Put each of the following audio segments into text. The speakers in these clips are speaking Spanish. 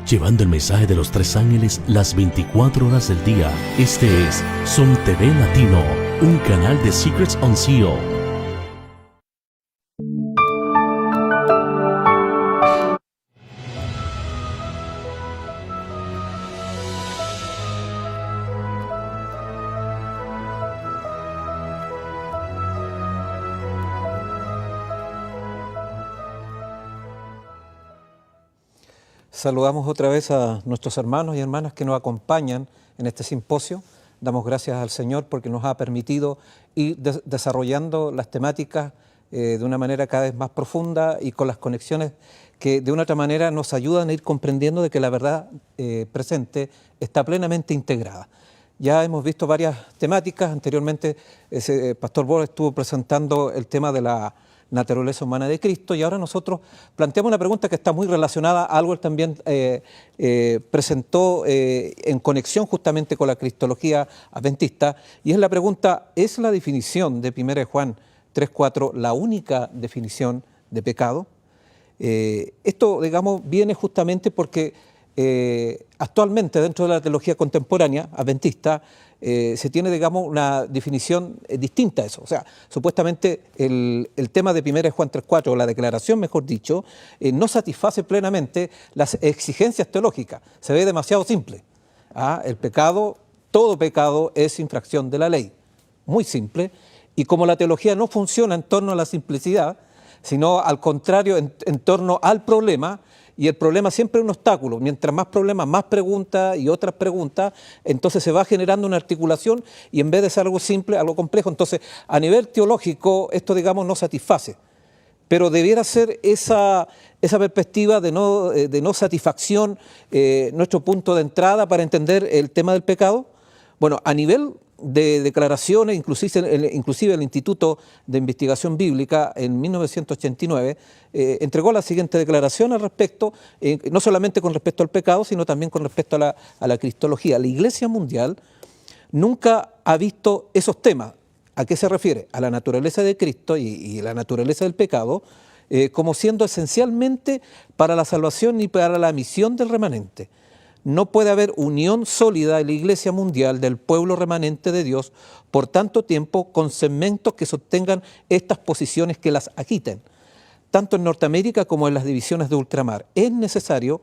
llevando el mensaje de los tres ángeles las 24 horas del día. Este es Son TV Latino, un canal de Secrets Unsealed. Saludamos otra vez a nuestros hermanos y hermanas que nos acompañan en este simposio. Damos gracias al Señor porque nos ha permitido ir desarrollando las temáticas de una manera cada vez más profunda y con las conexiones que de una otra manera nos ayudan a ir comprendiendo de que la verdad presente está plenamente integrada. Ya hemos visto varias temáticas. Anteriormente el Pastor Bohr estuvo presentando el tema de la naturaleza humana de Cristo, y ahora nosotros planteamos una pregunta que está muy relacionada a algo que también presentó en conexión justamente con la cristología adventista, y es la pregunta: ¿es la definición de 1 Juan 3:4 la única definición de pecado? Esto, digamos, viene justamente porque actualmente dentro de la teología contemporánea adventista se tiene, digamos, una definición distinta a eso. O sea, supuestamente el tema de 1 Juan 3:4, o la declaración, mejor dicho, no satisface plenamente las exigencias teológicas. Se ve demasiado simple. El pecado, todo pecado es infracción de la ley. Muy simple. Y como la teología no funciona en torno a la simplicidad, sino al contrario, en torno al problema, y el problema siempre es un obstáculo. Mientras más problemas, más preguntas y otras preguntas, entonces se va generando una articulación y en vez de ser algo simple, algo complejo. Entonces, a nivel teológico, esto, digamos, no satisface. Pero debiera ser esa perspectiva de no satisfacción nuestro punto de entrada para entender el tema del pecado. Bueno, a nivel de declaraciones, inclusive el Instituto de Investigación Bíblica en 1989 entregó la siguiente declaración al respecto, no solamente con respecto al pecado, sino también con respecto a la cristología. La Iglesia Mundial nunca ha visto esos temas. ¿A qué se refiere? A la naturaleza de Cristo y la naturaleza del pecado como siendo esencialmente para la salvación y para la misión del remanente. No puede haber unión sólida en la Iglesia Mundial del pueblo remanente de Dios por tanto tiempo con segmentos que sostengan estas posiciones que las agiten. Tanto en Norteamérica como en las divisiones de ultramar, es necesario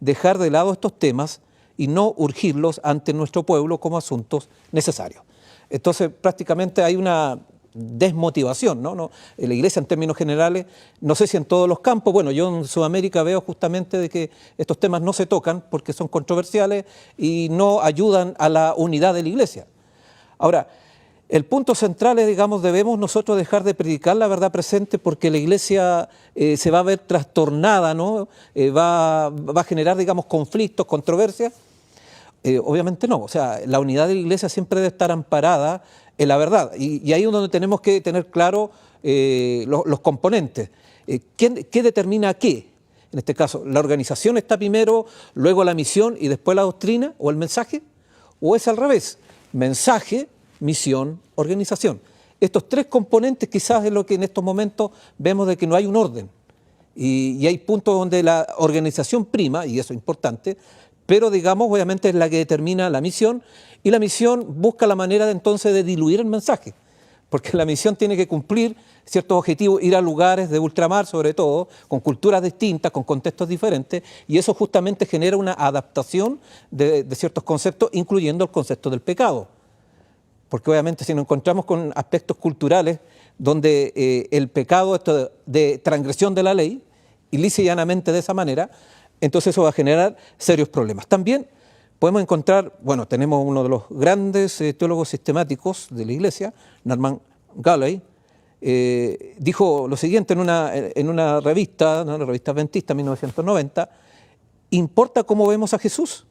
dejar de lado estos temas y no urgirlos ante nuestro pueblo como asuntos necesarios. Entonces, prácticamente hay una desmotivación, ¿no? En la Iglesia, en términos generales, no sé si en todos los campos. Bueno, yo en Sudamérica veo justamente de que estos temas no se tocan porque son controversiales y no ayudan a la unidad de la Iglesia. Ahora, el punto central es, digamos, debemos nosotros dejar de predicar la verdad presente porque la Iglesia se va a ver trastornada, ¿no? Va a generar, digamos, conflictos, controversias. Obviamente no. O sea, la unidad de la Iglesia siempre debe estar amparada en la verdad. Y ahí es donde tenemos que tener claro los componentes. ¿Qué determina qué? En este caso, ¿la organización está primero, luego la misión y después la doctrina o el mensaje? ¿O es al revés? Mensaje, misión, organización. Estos tres componentes quizás es lo que en estos momentos vemos de que no hay un orden. Y hay puntos donde la organización prima, y eso es importante, pero digamos, obviamente es la que determina la misión, y la misión busca la manera de entonces de diluir el mensaje, porque la misión tiene que cumplir ciertos objetivos, ir a lugares de ultramar sobre todo, con culturas distintas, con contextos diferentes, y eso justamente genera una adaptación de ciertos conceptos, incluyendo el concepto del pecado. Porque obviamente si nos encontramos con aspectos culturales donde el pecado esto de transgresión de la ley, y lisa y llanamente de esa manera, entonces eso va a generar serios problemas. También podemos encontrar, bueno, tenemos uno de los grandes teólogos sistemáticos de la Iglesia, Norman Galley, dijo lo siguiente en una revista adventista, 1990, ¿importa cómo vemos a Jesús?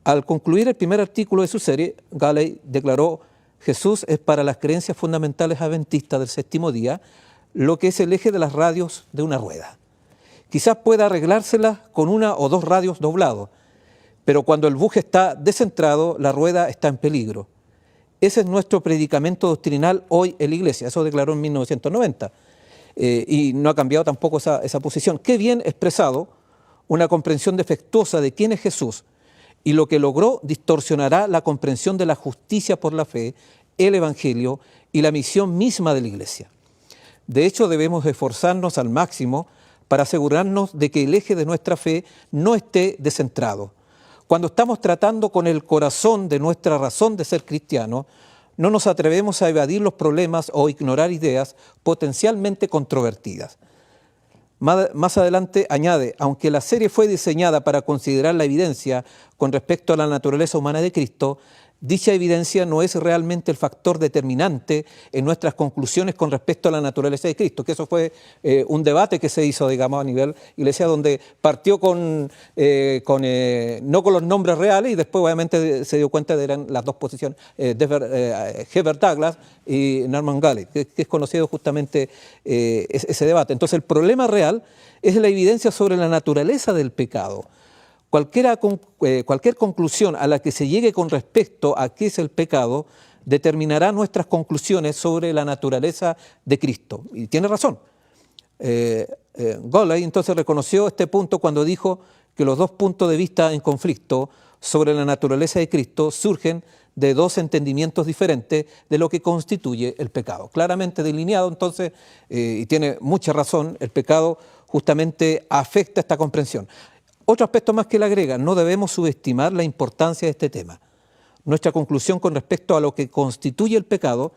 Al concluir el primer artículo de su serie, Galley declaró: Jesús es para las creencias fundamentales adventistas del séptimo día lo que es el eje de las radios de una rueda. Quizás pueda arreglárselas con una o dos radios doblados, pero cuando el buje está descentrado, la rueda está en peligro. Ese es nuestro predicamento doctrinal hoy en la Iglesia. Eso declaró en 1990. Y no ha cambiado tampoco esa posición. Qué bien expresado una comprensión defectuosa de quién es Jesús, y lo que logró distorsionará la comprensión de la justicia por la fe, el Evangelio y la misión misma de la Iglesia. De hecho, debemos esforzarnos al máximo para asegurarnos de que el eje de nuestra fe no esté descentrado. Cuando estamos tratando con el corazón de nuestra razón de ser cristianos, no nos atrevemos a evadir los problemas o ignorar ideas potencialmente controvertidas. Más adelante añade, aunque la serie fue diseñada para considerar la evidencia con respecto a la naturaleza humana de Cristo, dicha evidencia no es realmente el factor determinante en nuestras conclusiones con respecto a la naturaleza de Cristo, que eso fue un debate que se hizo, digamos, a nivel iglesia, donde partió no con los nombres reales, y después obviamente se dio cuenta de eran las dos posiciones, Herbert Douglass y Norman Galley, que es conocido justamente ese debate. Entonces el problema real es la evidencia sobre la naturaleza del pecado. Cualquier conclusión a la que se llegue con respecto a qué es el pecado determinará nuestras conclusiones sobre la naturaleza de Cristo. Y tiene razón. Galley entonces reconoció este punto cuando dijo que los dos puntos de vista en conflicto sobre la naturaleza de Cristo surgen de dos entendimientos diferentes de lo que constituye el pecado. Claramente delineado entonces, y tiene mucha razón, el pecado justamente afecta esta comprensión. Otro aspecto más que le agrega, no debemos subestimar la importancia de este tema. Nuestra conclusión con respecto a lo que constituye el pecado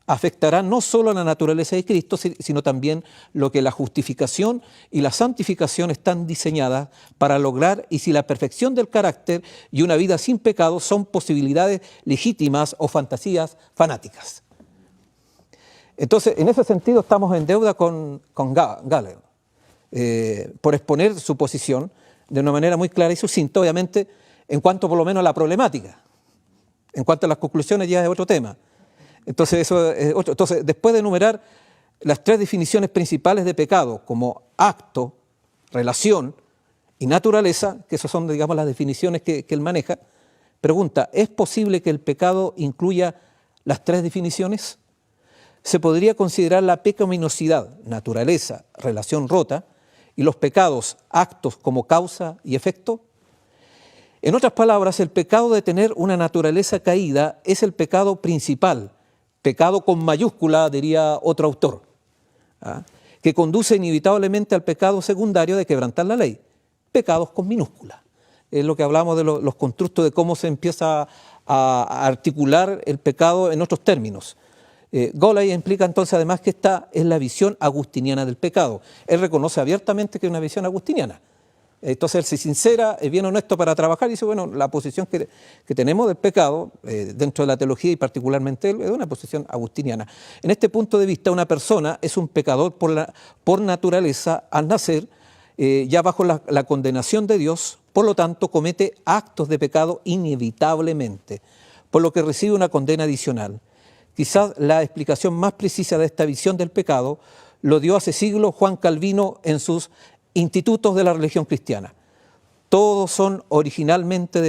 afectará no solo a la naturaleza de Cristo, sino también lo que la justificación y la santificación están diseñadas para lograr, y si la perfección del carácter y una vida sin pecado son posibilidades legítimas o fantasías fanáticas. Entonces, en ese sentido estamos en deuda con Galley, por exponer su posición de una manera muy clara y sucinta, obviamente, en cuanto por lo menos a la problemática. En cuanto a las conclusiones ya es otro tema. Entonces, eso es otro. Entonces, después de enumerar las tres definiciones principales de pecado, como acto, relación y naturaleza, que esas son, digamos, las definiciones que él maneja, pregunta, ¿es posible que el pecado incluya las tres definiciones? ¿Se podría considerar la pecaminosidad, naturaleza, relación rota, y los pecados, actos como causa y efecto? En otras palabras, el pecado de tener una naturaleza caída es el pecado principal, pecado con mayúscula, diría otro autor, que conduce inevitablemente al pecado secundario de quebrantar la ley, pecados con minúscula. Es lo que hablamos de los constructos de cómo se empieza a articular el pecado en otros términos. Galley implica entonces además que esta es la visión agustiniana del pecado. Él reconoce abiertamente que es una visión agustiniana. Entonces él se sincera, es bien honesto para trabajar y dice, bueno, la posición que tenemos del pecado dentro de la teología y particularmente él, es una posición agustiniana. En este punto de vista, una persona es un pecador por naturaleza al nacer, ya bajo la condenación de Dios, por lo tanto comete actos de pecado inevitablemente, por lo que recibe una condena adicional. Quizás la explicación más precisa de esta visión del pecado lo dio hace siglos Juan Calvino en sus Institutos de la Religión Cristiana. Todos son originalmente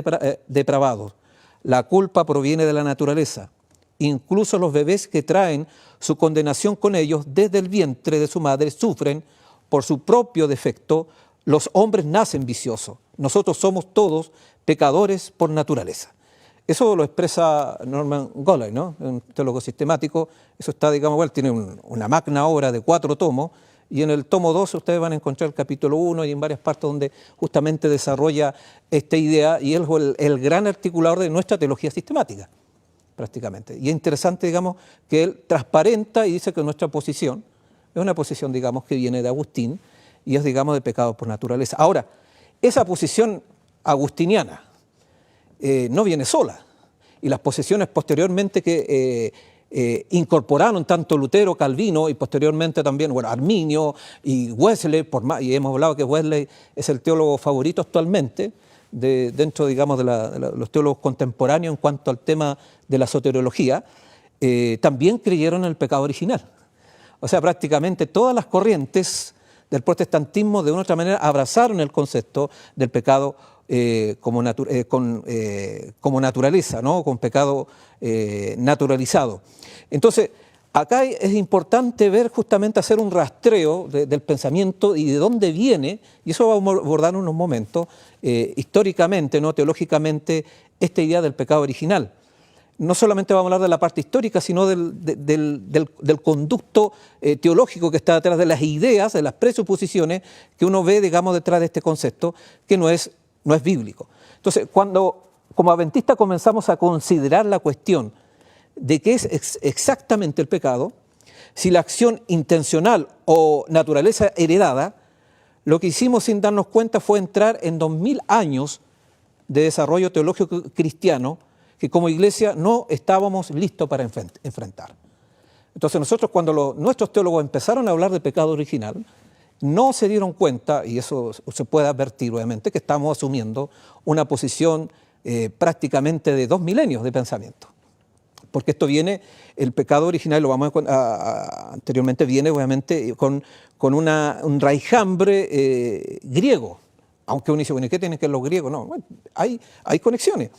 depravados. La culpa proviene de la naturaleza. Incluso los bebés que traen su condenación con ellos desde el vientre de su madre sufren por su propio defecto. Los hombres nacen viciosos. Nosotros somos todos pecadores por naturaleza. Eso lo expresa Norman Galley, ¿no? Un teólogo sistemático. Eso está, digamos, bueno, tiene una magna obra de 4 tomos, y en el tomo 2 ustedes van a encontrar el capítulo 1 y en varias partes donde justamente desarrolla esta idea, y él es el gran articulador de nuestra teología sistemática, prácticamente. Y es interesante, digamos, que él transparenta y dice que nuestra posición es una posición, digamos, que viene de Agustín y es, digamos, de pecado por naturaleza. Ahora, esa posición agustiniana no viene sola, y las posiciones posteriormente que incorporaron tanto Lutero, Calvino y posteriormente también, bueno, Arminio y Wesley, y hemos hablado que Wesley es el teólogo favorito actualmente dentro, digamos, de los teólogos contemporáneos en cuanto al tema de la soteriología, también creyeron en el pecado original. O sea, prácticamente todas las corrientes del protestantismo de una u otra manera abrazaron el concepto del pecado como naturaleza, ¿no? Con pecado naturalizado. Entonces, Acá es importante ver justamente hacer un rastreo del pensamiento y de dónde viene, y eso vamos a abordar en unos momentos, históricamente, ¿no? Teológicamente, esta idea del pecado original. No solamente vamos a hablar de la parte histórica, sino del conducto teológico que está detrás de las ideas, de las presuposiciones que uno ve, digamos, detrás de este concepto, que no es bíblico. Entonces, cuando como adventistas comenzamos a considerar la cuestión de qué es exactamente el pecado, si la acción intencional o naturaleza heredada, lo que hicimos sin darnos cuenta fue entrar en 2000 años de desarrollo teológico cristiano que como iglesia no estábamos listos para enfrentar. Entonces nosotros cuando nuestros teólogos empezaron a hablar de pecado original, no se dieron cuenta, y eso se puede advertir obviamente, que estamos asumiendo una posición prácticamente de 2 milenios de pensamiento. Porque esto viene, el pecado original, lo vamos anteriormente, viene obviamente con un raijambre griego. Aunque uno dice, bueno, ¿y qué tienen que ver los griegos? No, bueno, hay conexiones.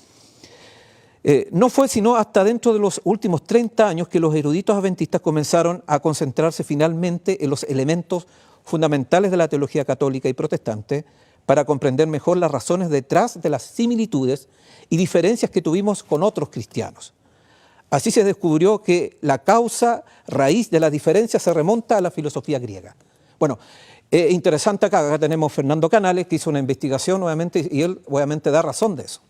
No fue sino hasta dentro de los últimos 30 años que los eruditos adventistas comenzaron a concentrarse finalmente en los elementos fundamentales de la teología católica y protestante para comprender mejor las razones detrás de las similitudes y diferencias que tuvimos con otros cristianos. Así se descubrió que la causa raíz de las diferencias se remonta a la filosofía griega. Bueno, interesante acá tenemos Fernando Canales, que hizo una investigación obviamente, y él obviamente da razón de eso.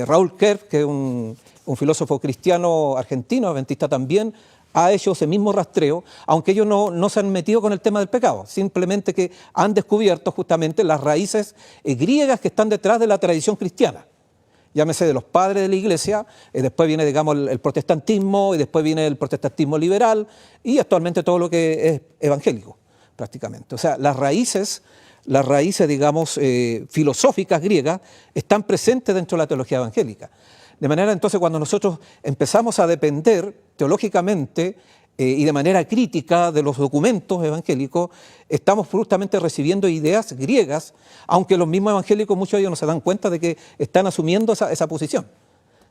Raúl Kerr, que es un filósofo cristiano argentino, adventista también, ha hecho ese mismo rastreo, aunque ellos no se han metido con el tema del pecado, simplemente que han descubierto justamente las raíces griegas que están detrás de la tradición cristiana. Llámese de los padres de la iglesia, después viene, digamos, el protestantismo, y después viene el protestantismo liberal, y actualmente todo lo que es evangélico, prácticamente. O sea, las raíces, digamos, filosóficas griegas están presentes dentro de la teología evangélica. De manera, entonces, cuando nosotros empezamos a depender teológicamente y de manera crítica de los documentos evangélicos, estamos justamente recibiendo ideas griegas, aunque los mismos evangélicos, muchos de ellos no se dan cuenta de que están asumiendo esa posición,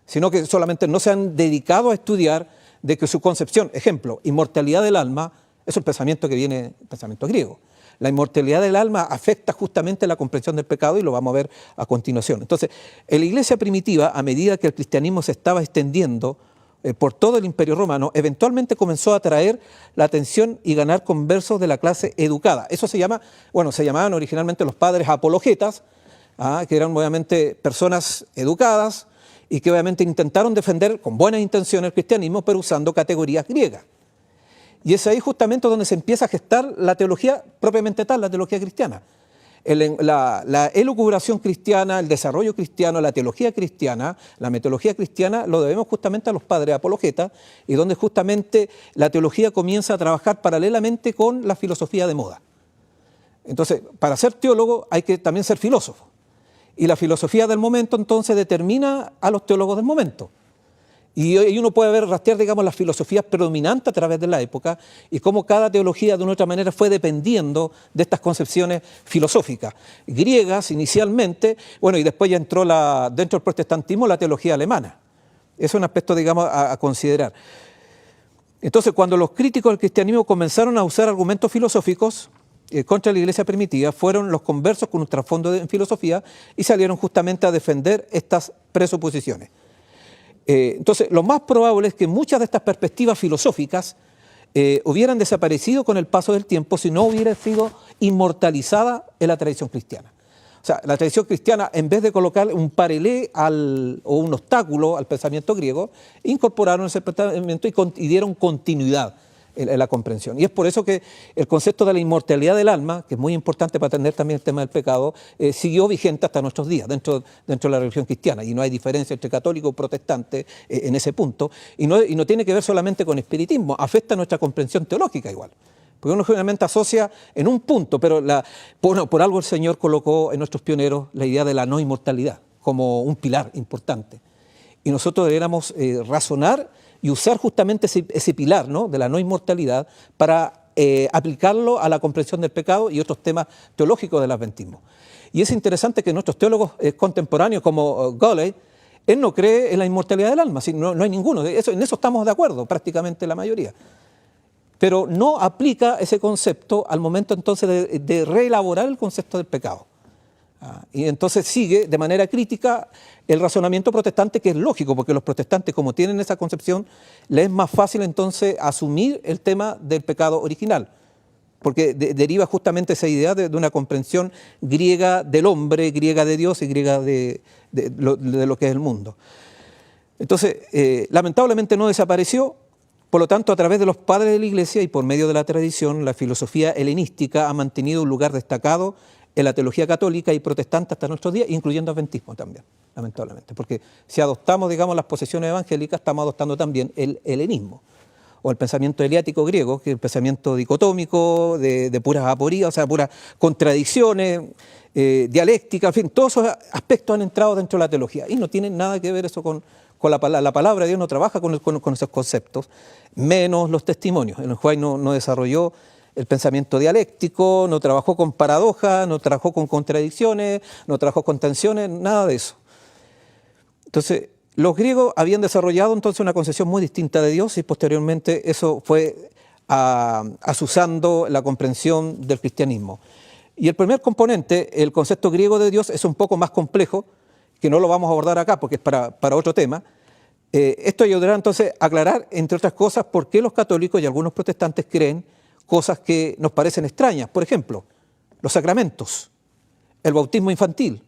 sino que solamente no se han dedicado a estudiar de que su concepción, ejemplo, inmortalidad del alma, es el pensamiento que viene, el pensamiento griego. La inmortalidad del alma afecta justamente la comprensión del pecado y lo vamos a ver a continuación. Entonces, en la iglesia primitiva, a medida que el cristianismo se estaba extendiendo por todo el Imperio Romano, eventualmente comenzó a atraer la atención y ganar conversos de la clase educada. Eso se llamaban originalmente los padres apologetas, que eran obviamente personas educadas y que obviamente intentaron defender con buenas intenciones el cristianismo, pero usando categorías griegas. Y es ahí justamente donde se empieza a gestar la teología propiamente tal, la teología cristiana. La elucubración cristiana, el desarrollo cristiano, la teología cristiana, la metodología cristiana, lo debemos justamente a los padres apologetas, y donde justamente la teología comienza a trabajar paralelamente con la filosofía de moda. Entonces, para ser teólogo hay que también ser filósofo. Y la filosofía del momento entonces determina a los teólogos del momento. Y uno puede rastrear, digamos, las filosofías predominantes a través de la época y cómo cada teología de una u otra manera fue dependiendo de estas concepciones filosóficas griegas inicialmente, bueno, y después ya entró dentro del protestantismo la teología alemana. Es un aspecto, digamos, a considerar. Entonces, cuando los críticos del cristianismo comenzaron a usar argumentos filosóficos contra la iglesia primitiva, fueron los conversos con un trasfondo en filosofía y salieron justamente a defender estas presuposiciones. Entonces, lo más probable es que muchas de estas perspectivas filosóficas hubieran desaparecido con el paso del tiempo si no hubiera sido inmortalizada en la tradición cristiana. O sea, la tradición cristiana, en vez de colocar un parelé o un obstáculo al pensamiento griego, incorporaron ese pensamiento y dieron continuidad en la comprensión. Y es por eso que el concepto de la inmortalidad del alma, que es muy importante para atender también el tema del pecado, siguió vigente hasta nuestros días dentro de la religión cristiana, y no hay diferencia entre católico y protestante en ese punto, y no tiene que ver solamente con espiritismo, afecta nuestra comprensión teológica igual. Porque uno generalmente asocia en un punto, pero por algo el Señor colocó en nuestros pioneros la idea de la no inmortalidad como un pilar importante. Y nosotros deberíamos razonar y usar justamente ese pilar, ¿no?, de la no inmortalidad para aplicarlo a la comprensión del pecado y otros temas teológicos del adventismo. Y es interesante que nuestros teólogos contemporáneos como Goley, él no cree en la inmortalidad del alma, no hay ninguno, en eso estamos de acuerdo prácticamente la mayoría. pero no aplica ese concepto al momento entonces de reelaborar el concepto del pecado. Y entonces sigue de manera crítica el razonamiento protestante, que es lógico, porque los protestantes, como tienen esa concepción, les es más fácil entonces asumir el tema del pecado original, porque deriva justamente esa idea de una comprensión griega del hombre, griega de Dios y griega de lo que es el mundo. Entonces, lamentablemente no desapareció. Por lo tanto, a través de los padres de la Iglesia y por medio de la tradición, la filosofía helenística ha mantenido un lugar destacado en la teología católica y protestante hasta nuestros días, incluyendo adventismo también, lamentablemente. Porque si adoptamos, digamos, las posiciones evangélicas, estamos adoptando también el helenismo, o el pensamiento heliático griego, que es el pensamiento dicotómico, de puras aporías, o sea, puras contradicciones, dialéctica, en fin, todos esos aspectos han entrado dentro de la teología y no tienen nada que ver eso con la palabra de Dios, no trabaja con esos conceptos, menos los testimonios. El White no desarrolló el pensamiento dialéctico, no trabajó con paradojas, no trabajó con contradicciones, no trabajó con tensiones, nada de eso. Entonces, los griegos habían desarrollado entonces una concepción muy distinta de Dios y posteriormente eso fue asusando la comprensión del cristianismo. Y el primer componente, el concepto griego de Dios, es un poco más complejo, que no lo vamos a abordar acá porque es para otro tema. Esto ayudará entonces a aclarar, entre otras cosas, por qué los católicos y algunos protestantes creen cosas que nos parecen extrañas. Por ejemplo, los sacramentos, el bautismo infantil,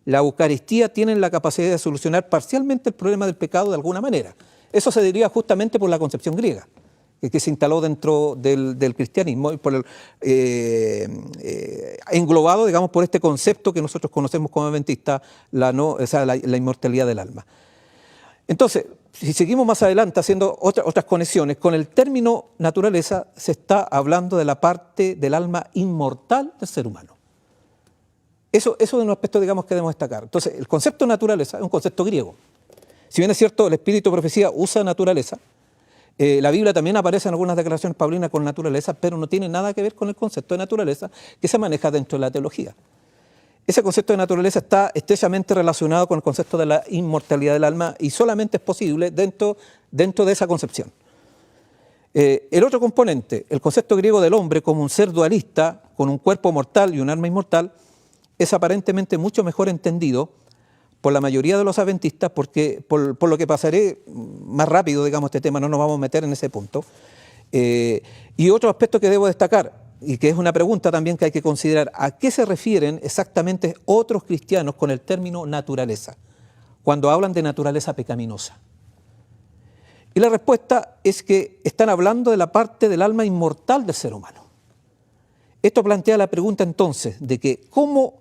la Eucaristía tienen la capacidad de solucionar parcialmente el problema del pecado de alguna manera. Eso se diría justamente por la concepción griega, que se instaló dentro del cristianismo, y englobado, digamos, por este concepto que nosotros conocemos como adventistas, la inmortalidad del alma. Entonces, si seguimos más adelante haciendo otras conexiones, con el término naturaleza se está hablando de la parte del alma inmortal del ser humano. Eso es un aspecto, digamos, que debemos destacar. Entonces, el concepto de naturaleza es un concepto griego. Si bien es cierto, el Espíritu de Profecía usa naturaleza, la Biblia también aparece en algunas declaraciones paulinas con naturaleza, pero no tiene nada que ver con el concepto de naturaleza que se maneja dentro de la teología. Ese concepto de naturaleza está estrechamente relacionado con el concepto de la inmortalidad del alma y solamente es posible dentro de esa concepción. El otro componente, el concepto griego del hombre como un ser dualista con un cuerpo mortal y un alma inmortal, es aparentemente mucho mejor entendido por la mayoría de los adventistas, porque por lo que pasaré más rápido, digamos, este tema, no nos vamos a meter en ese punto. Y otro aspecto que debo destacar, y que es una pregunta también que hay que considerar, ¿a qué se refieren exactamente otros cristianos con el término naturaleza, cuando hablan de naturaleza pecaminosa? Y la respuesta es que están hablando de la parte del alma inmortal del ser humano. Esto plantea la pregunta entonces de que cómo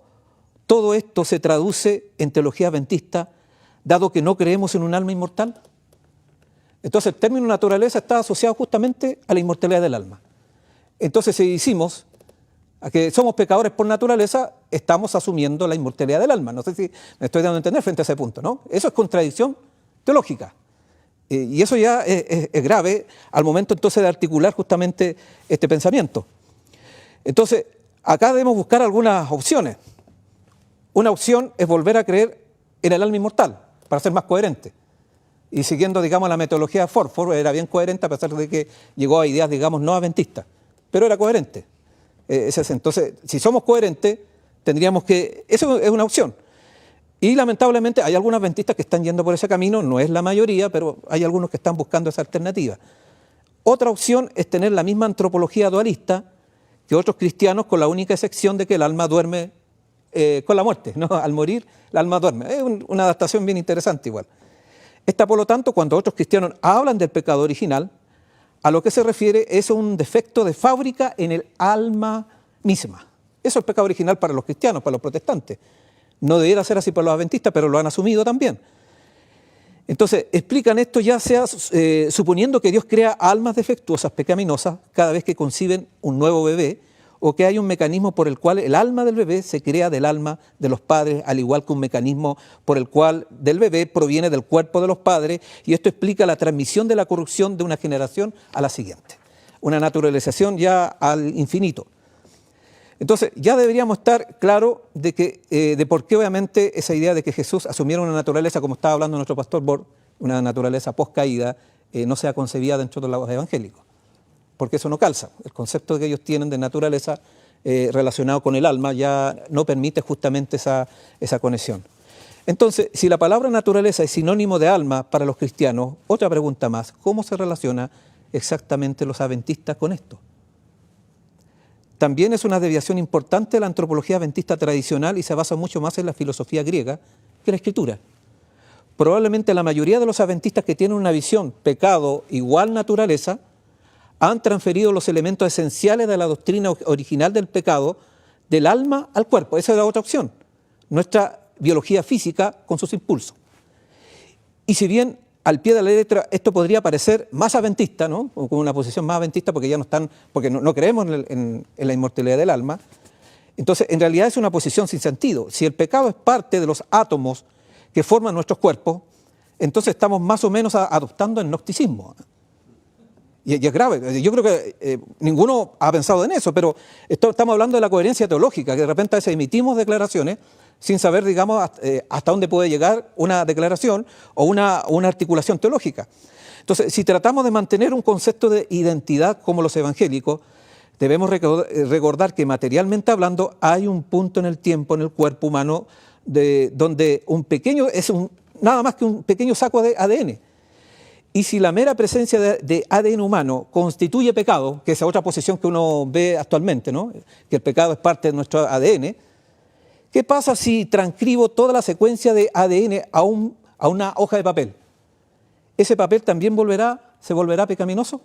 todo esto se traduce en teología adventista, dado que no creemos en un alma inmortal. Entonces el término naturaleza está asociado justamente a la inmortalidad del alma. Entonces si decimos a que somos pecadores por naturaleza, estamos asumiendo la inmortalidad del alma. No sé si me estoy dando a entender frente a ese punto, ¿no? Eso es contradicción teológica. Y eso ya es grave al momento entonces de articular justamente este pensamiento. Entonces, acá debemos buscar algunas opciones. Una opción es volver a creer en el alma inmortal, para ser más coherente. Y siguiendo, digamos, la metodología de Ford. Ford era bien coherente a pesar de que llegó a ideas, digamos, no adventistas, pero era coherente. Entonces, si somos coherentes, tendríamos que... Eso es una opción. Y lamentablemente hay algunos adventistas que están yendo por ese camino, no es la mayoría, pero hay algunos que están buscando esa alternativa. Otra opción es tener la misma antropología dualista que otros cristianos, con la única excepción de que el alma duerme con la muerte, ¿no? Al morir, el alma duerme. Es una adaptación bien interesante igual. Esta, por lo tanto, cuando otros cristianos hablan del pecado original, a lo que se refiere es un defecto de fábrica en el alma misma. Eso es el pecado original para los cristianos, para los protestantes. No debiera ser así para los adventistas, pero lo han asumido también. Entonces, explican esto ya sea suponiendo que Dios crea almas defectuosas, pecaminosas, cada vez que conciben un nuevo bebé, o que hay un mecanismo por el cual el alma del bebé se crea del alma de los padres, al igual que un mecanismo por el cual del bebé proviene del cuerpo de los padres, y esto explica la transmisión de la corrupción de una generación a la siguiente. Una naturalización ya al infinito. Entonces, ya deberíamos estar claros de por qué obviamente esa idea de que Jesús asumiera una naturaleza, como estaba hablando nuestro pastor Bor, una naturaleza post-caída, no sea concebida dentro de los evangélicos. porque eso no calza. El concepto que ellos tienen de naturaleza relacionado con el alma ya no permite justamente esa conexión. Entonces, si la palabra naturaleza es sinónimo de alma para los cristianos, otra pregunta más, ¿cómo se relaciona exactamente los adventistas con esto? También es una desviación importante de la antropología adventista tradicional y se basa mucho más en la filosofía griega que en la escritura. Probablemente la mayoría de los adventistas que tienen una visión pecado igual naturaleza han transferido los elementos esenciales de la doctrina original del pecado del alma al cuerpo. Esa es la otra opción, nuestra biología física con sus impulsos. Y si bien al pie de la letra esto podría parecer más adventista, ¿no? O con una posición más adventista porque ya no están, porque no creemos en la inmortalidad del alma, entonces en realidad es una posición sin sentido. Si el pecado es parte de los átomos que forman nuestros cuerpos, entonces estamos más o menos adoptando el gnosticismo. Y es grave. Yo creo que ninguno ha pensado en eso, pero estamos hablando de la coherencia teológica, que de repente a veces emitimos declaraciones sin saber, digamos, hasta dónde puede llegar una declaración o una articulación teológica. Entonces, si tratamos de mantener un concepto de identidad como los evangélicos, debemos recordar que materialmente hablando hay un punto en el tiempo, en el cuerpo humano, donde nada más que un pequeño saco de ADN. Y si la mera presencia de ADN humano constituye pecado, que es otra posición que uno ve actualmente, ¿no? Que el pecado es parte de nuestro ADN, ¿qué pasa si transcribo toda la secuencia de ADN a una hoja de papel? ¿Ese papel también se volverá pecaminoso?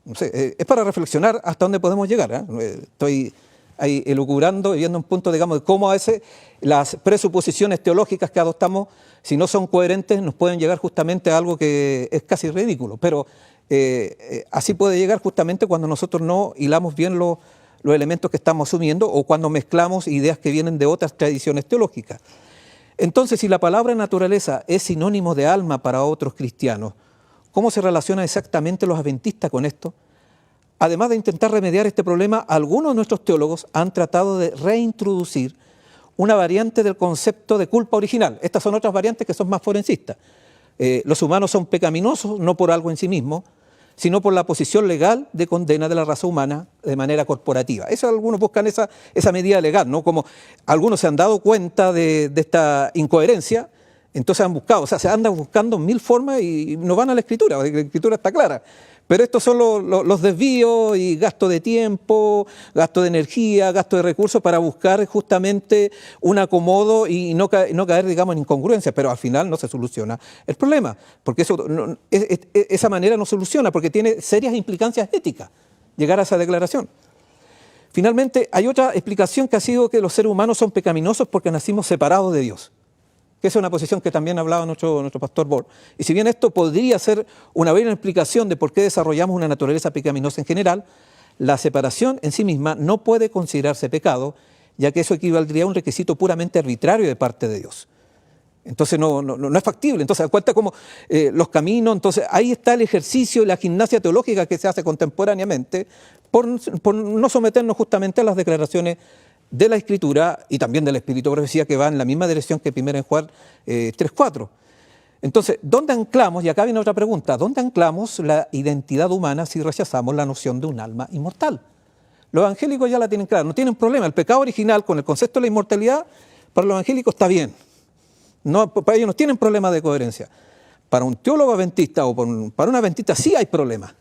No sé, es para reflexionar hasta dónde podemos llegar, ¿eh? Estoy ahí elucubrando y viendo un punto, digamos, de cómo a veces las presuposiciones teológicas que adoptamos, si no son coherentes, nos pueden llegar justamente a algo que es casi ridículo. Pero así puede llegar justamente cuando nosotros no hilamos bien los elementos que estamos asumiendo o cuando mezclamos ideas que vienen de otras tradiciones teológicas. Entonces, si la palabra naturaleza es sinónimo de alma para otros cristianos, ¿cómo se relacionan exactamente los adventistas con esto? Además de intentar remediar este problema, algunos de nuestros teólogos han tratado de reintroducir una variante del concepto de culpa original. Estas son otras variantes que son más forencistas. Los humanos son pecaminosos no por algo en sí mismo, sino por la posición legal de condena de la raza humana de manera corporativa. Eso algunos buscan esa medida legal, ¿no? Como algunos se han dado cuenta de esta incoherencia, entonces han buscado, o sea, se andan buscando mil formas y no van a la escritura, porque la escritura está clara. Pero estos son los desvíos y gasto de tiempo, gasto de energía, gasto de recursos para buscar justamente un acomodo y no caer, digamos, en incongruencia, pero al final no se soluciona el problema, porque esa manera no soluciona, porque tiene serias implicancias éticas llegar a esa declaración. Finalmente, hay otra explicación que ha sido que los seres humanos son pecaminosos porque nacimos separados de Dios, que esa es una posición que también hablaba nuestro pastor Bor. Y si bien esto podría ser una buena explicación de por qué desarrollamos una naturaleza pecaminosa en general, la separación en sí misma no puede considerarse pecado, ya que eso equivaldría a un requisito puramente arbitrario de parte de Dios. Entonces no es factible. Entonces, cuenta como los caminos, entonces ahí está el ejercicio y la gimnasia teológica que se hace contemporáneamente por no someternos justamente a las declaraciones de la Escritura y también del Espíritu de Profecía, que va en la misma dirección que 1 Juan 3:4. Entonces, ¿dónde anclamos? Y acá viene otra pregunta. ¿Dónde anclamos la identidad humana si rechazamos la noción de un alma inmortal? Los evangélicos ya la tienen clara, no tienen problema. El pecado original con el concepto de la inmortalidad, para los evangélicos está bien. No, para ellos no tienen problema de coherencia. Para un teólogo adventista o para un adventista sí hay problema,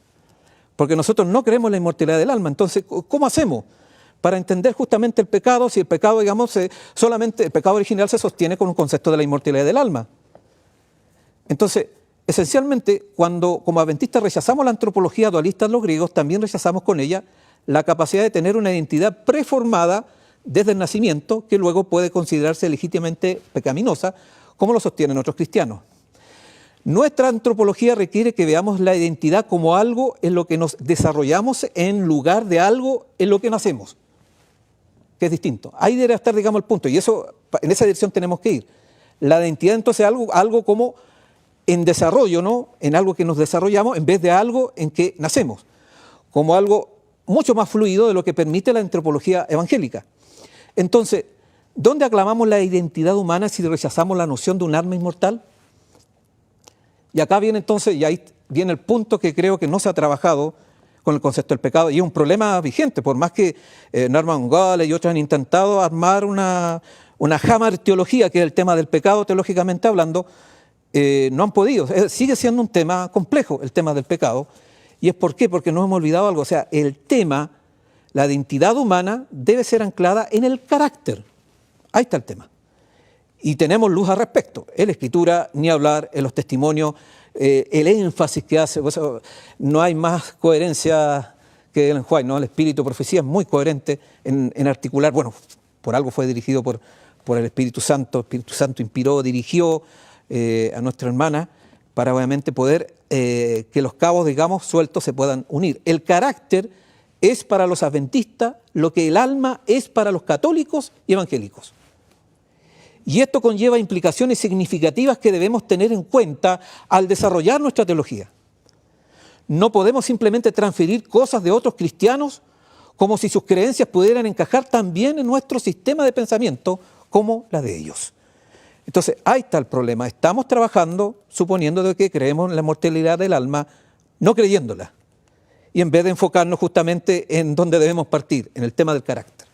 porque nosotros no creemos en la inmortalidad del alma. Entonces, ¿cómo hacemos para entender justamente el pecado, si el pecado, digamos, solamente el pecado original se sostiene con un concepto de la inmortalidad del alma? Entonces, esencialmente, cuando como adventistas rechazamos la antropología dualista de los griegos, también rechazamos con ella la capacidad de tener una identidad preformada desde el nacimiento, que luego puede considerarse legítimamente pecaminosa, como lo sostienen otros cristianos. Nuestra antropología requiere que veamos la identidad como algo en lo que nos desarrollamos en lugar de algo en lo que nacemos, que es distinto. Ahí debe estar, digamos, el punto, y eso, en esa dirección tenemos que ir. La identidad entonces es algo como en desarrollo, ¿no? En algo que nos desarrollamos en vez de algo en que nacemos, como algo mucho más fluido de lo que permite la antropología evangélica. Entonces, ¿dónde aclamamos la identidad humana si rechazamos la noción de un alma inmortal? Y acá viene entonces, y ahí viene el punto que creo que no se ha trabajado con el concepto del pecado, y es un problema vigente, por más que Norman Gale y otros han intentado armar una Hammer teología, que es el tema del pecado teológicamente hablando, no han podido. Sigue siendo un tema complejo el tema del pecado, y es ¿por qué? Porque nos hemos olvidado algo, o sea, el tema, la identidad humana debe ser anclada en el carácter. Ahí está el tema. Y tenemos luz al respecto. En la Escritura, ni hablar, en los testimonios, el énfasis que hace, pues, no hay más coherencia que Ellen White, ¿no? El espíritu de profecía es muy coherente en articular, bueno, por algo fue dirigido por el Espíritu Santo inspiró, dirigió a nuestra hermana para obviamente poder que los cabos, digamos, sueltos se puedan unir. El carácter es para los adventistas lo que el alma es para los católicos y evangélicos. Y esto conlleva implicaciones significativas que debemos tener en cuenta al desarrollar nuestra teología. No podemos simplemente transferir cosas de otros cristianos como si sus creencias pudieran encajar también en nuestro sistema de pensamiento como la de ellos. Entonces, ahí está el problema. Estamos trabajando suponiendo de que creemos en la mortalidad del alma, no creyéndola. Y en vez de enfocarnos justamente en donde debemos partir, en el tema del carácter.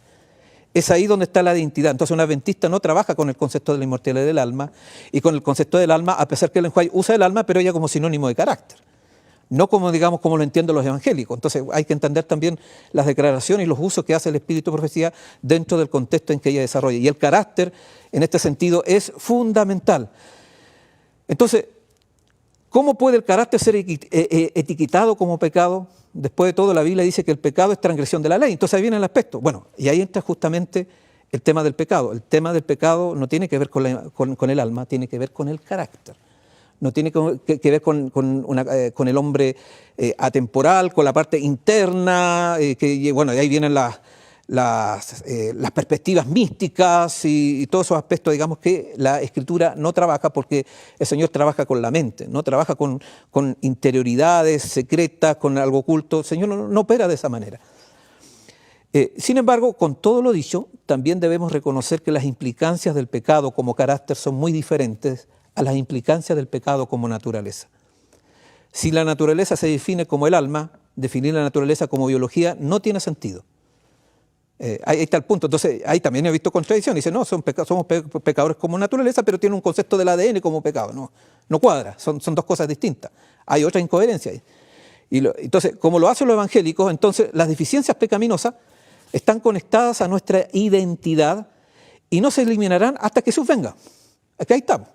Es ahí donde está la identidad. Entonces un adventista no trabaja con el concepto de la inmortalidad del alma y con el concepto del alma, a pesar que Ellen White usa el alma, pero ella como sinónimo de carácter. No como, digamos, como lo entienden los evangélicos. Entonces hay que entender también las declaraciones y los usos que hace el espíritu de profecía dentro del contexto en que ella desarrolla. Y el carácter, en este sentido, es fundamental. Entonces, ¿cómo puede el carácter ser etiquetado como pecado? Después de todo, la Biblia dice que el pecado es transgresión de la ley. Entonces ahí viene el aspecto. Bueno, y ahí entra justamente el tema del pecado. El tema del pecado no tiene que ver con el alma, tiene que ver con el carácter. No tiene que ver con el hombre atemporal, con la parte interna, bueno, de ahí vienen las perspectivas místicas y todos esos aspectos, digamos, que la Escritura no trabaja porque el Señor trabaja con la mente, no trabaja con interioridades secretas, con algo oculto. El Señor no opera de esa manera. Sin embargo, con todo lo dicho, también debemos reconocer que las implicancias del pecado como carácter son muy diferentes a las implicancias del pecado como naturaleza. Si la naturaleza se define como el alma, definir la naturaleza como biología no tiene sentido. Ahí está el punto. Entonces, ahí también he visto contradicción. Dice, no, somos pecadores como naturaleza, pero tiene un concepto del ADN como pecado. No cuadra, son dos cosas distintas. Hay otra incoherencia ahí. Entonces, como lo hacen los evangélicos, entonces las deficiencias pecaminosas están conectadas a nuestra identidad y no se eliminarán hasta que Jesús venga. Aquí ahí estamos.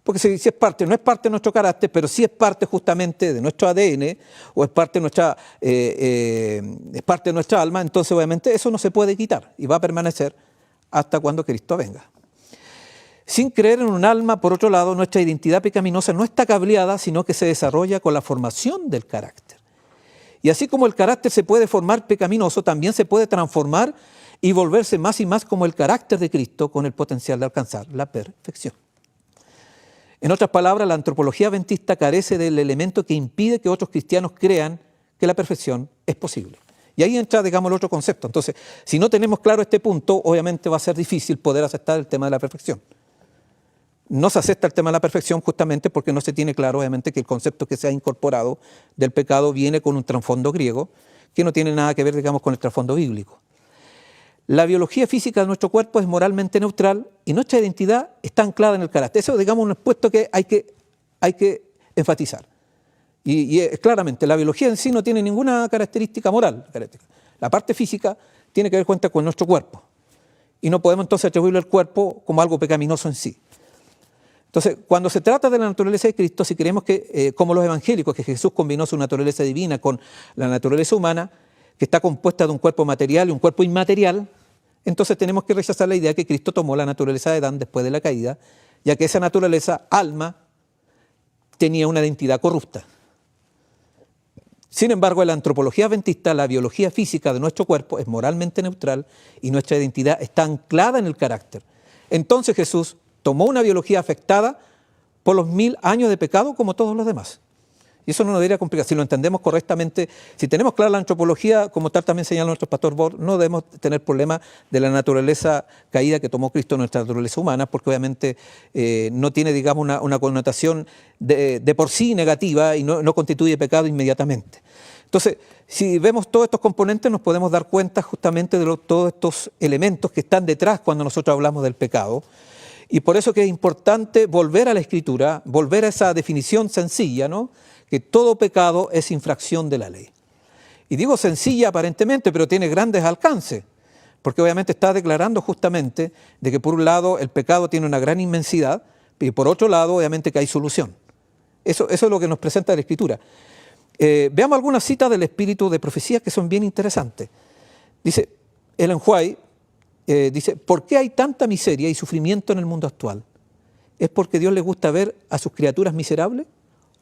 Porque si es parte, no es parte de nuestro carácter, pero sí es parte justamente de nuestro ADN o es parte de nuestra alma, entonces obviamente eso no se puede quitar y va a permanecer hasta cuando Cristo venga. Sin creer en un alma, por otro lado, nuestra identidad pecaminosa no está cableada, sino que se desarrolla con la formación del carácter. Y así como el carácter se puede formar pecaminoso, también se puede transformar y volverse más y más como el carácter de Cristo con el potencial de alcanzar la perfección. En otras palabras, la antropología adventista carece del elemento que impide que otros cristianos crean que la perfección es posible. Y ahí entra, digamos, el otro concepto. Entonces, si no tenemos claro este punto, obviamente va a ser difícil poder aceptar el tema de la perfección. No se acepta el tema de la perfección justamente porque no se tiene claro, obviamente, que el concepto que se ha incorporado del pecado viene con un trasfondo griego que no tiene nada que ver, digamos, con el trasfondo bíblico. La biología física de nuestro cuerpo es moralmente neutral y nuestra identidad está anclada en el carácter. Eso, digamos, un aspecto que hay que enfatizar. Y claramente, la biología en sí no tiene ninguna característica moral. La parte física tiene que ver con nuestro cuerpo. Y no podemos entonces atribuirle al cuerpo como algo pecaminoso en sí. Entonces, cuando se trata de la naturaleza de Cristo, si creemos que, como los evangélicos, que Jesús combinó su naturaleza divina con la naturaleza humana, que está compuesta de un cuerpo material y un cuerpo inmaterial, entonces tenemos que rechazar la idea que Cristo tomó la naturaleza de Adán después de la caída, ya que esa naturaleza, alma, tenía una identidad corrupta. Sin embargo, en la antropología adventista, la biología física de nuestro cuerpo es moralmente neutral y nuestra identidad está anclada en el carácter. Entonces Jesús tomó una biología afectada por los 1000 años de pecado como todos los demás. Y eso no nos debería complicar. Si lo entendemos correctamente, si tenemos clara la antropología, como tal también señala nuestro pastor Bor, no debemos tener problema de la naturaleza caída que tomó Cristo en nuestra naturaleza humana, porque obviamente no tiene, digamos, una connotación de por sí negativa y no constituye pecado inmediatamente. Entonces, si vemos todos estos componentes, nos podemos dar cuenta justamente de todos estos elementos que están detrás cuando nosotros hablamos del pecado. Y por eso que es importante volver a la Escritura, volver a esa definición sencilla, ¿no? Que todo pecado es infracción de la ley. Y digo sencilla aparentemente, pero tiene grandes alcances, porque obviamente está declarando justamente de que por un lado el pecado tiene una gran inmensidad, y por otro lado obviamente que hay solución. Eso es lo que nos presenta la Escritura. Veamos algunas citas del espíritu de profecía que son bien interesantes. Dice Ellen White, dice, ¿por qué hay tanta miseria y sufrimiento en el mundo actual? ¿Es porque Dios le gusta ver a sus criaturas miserables?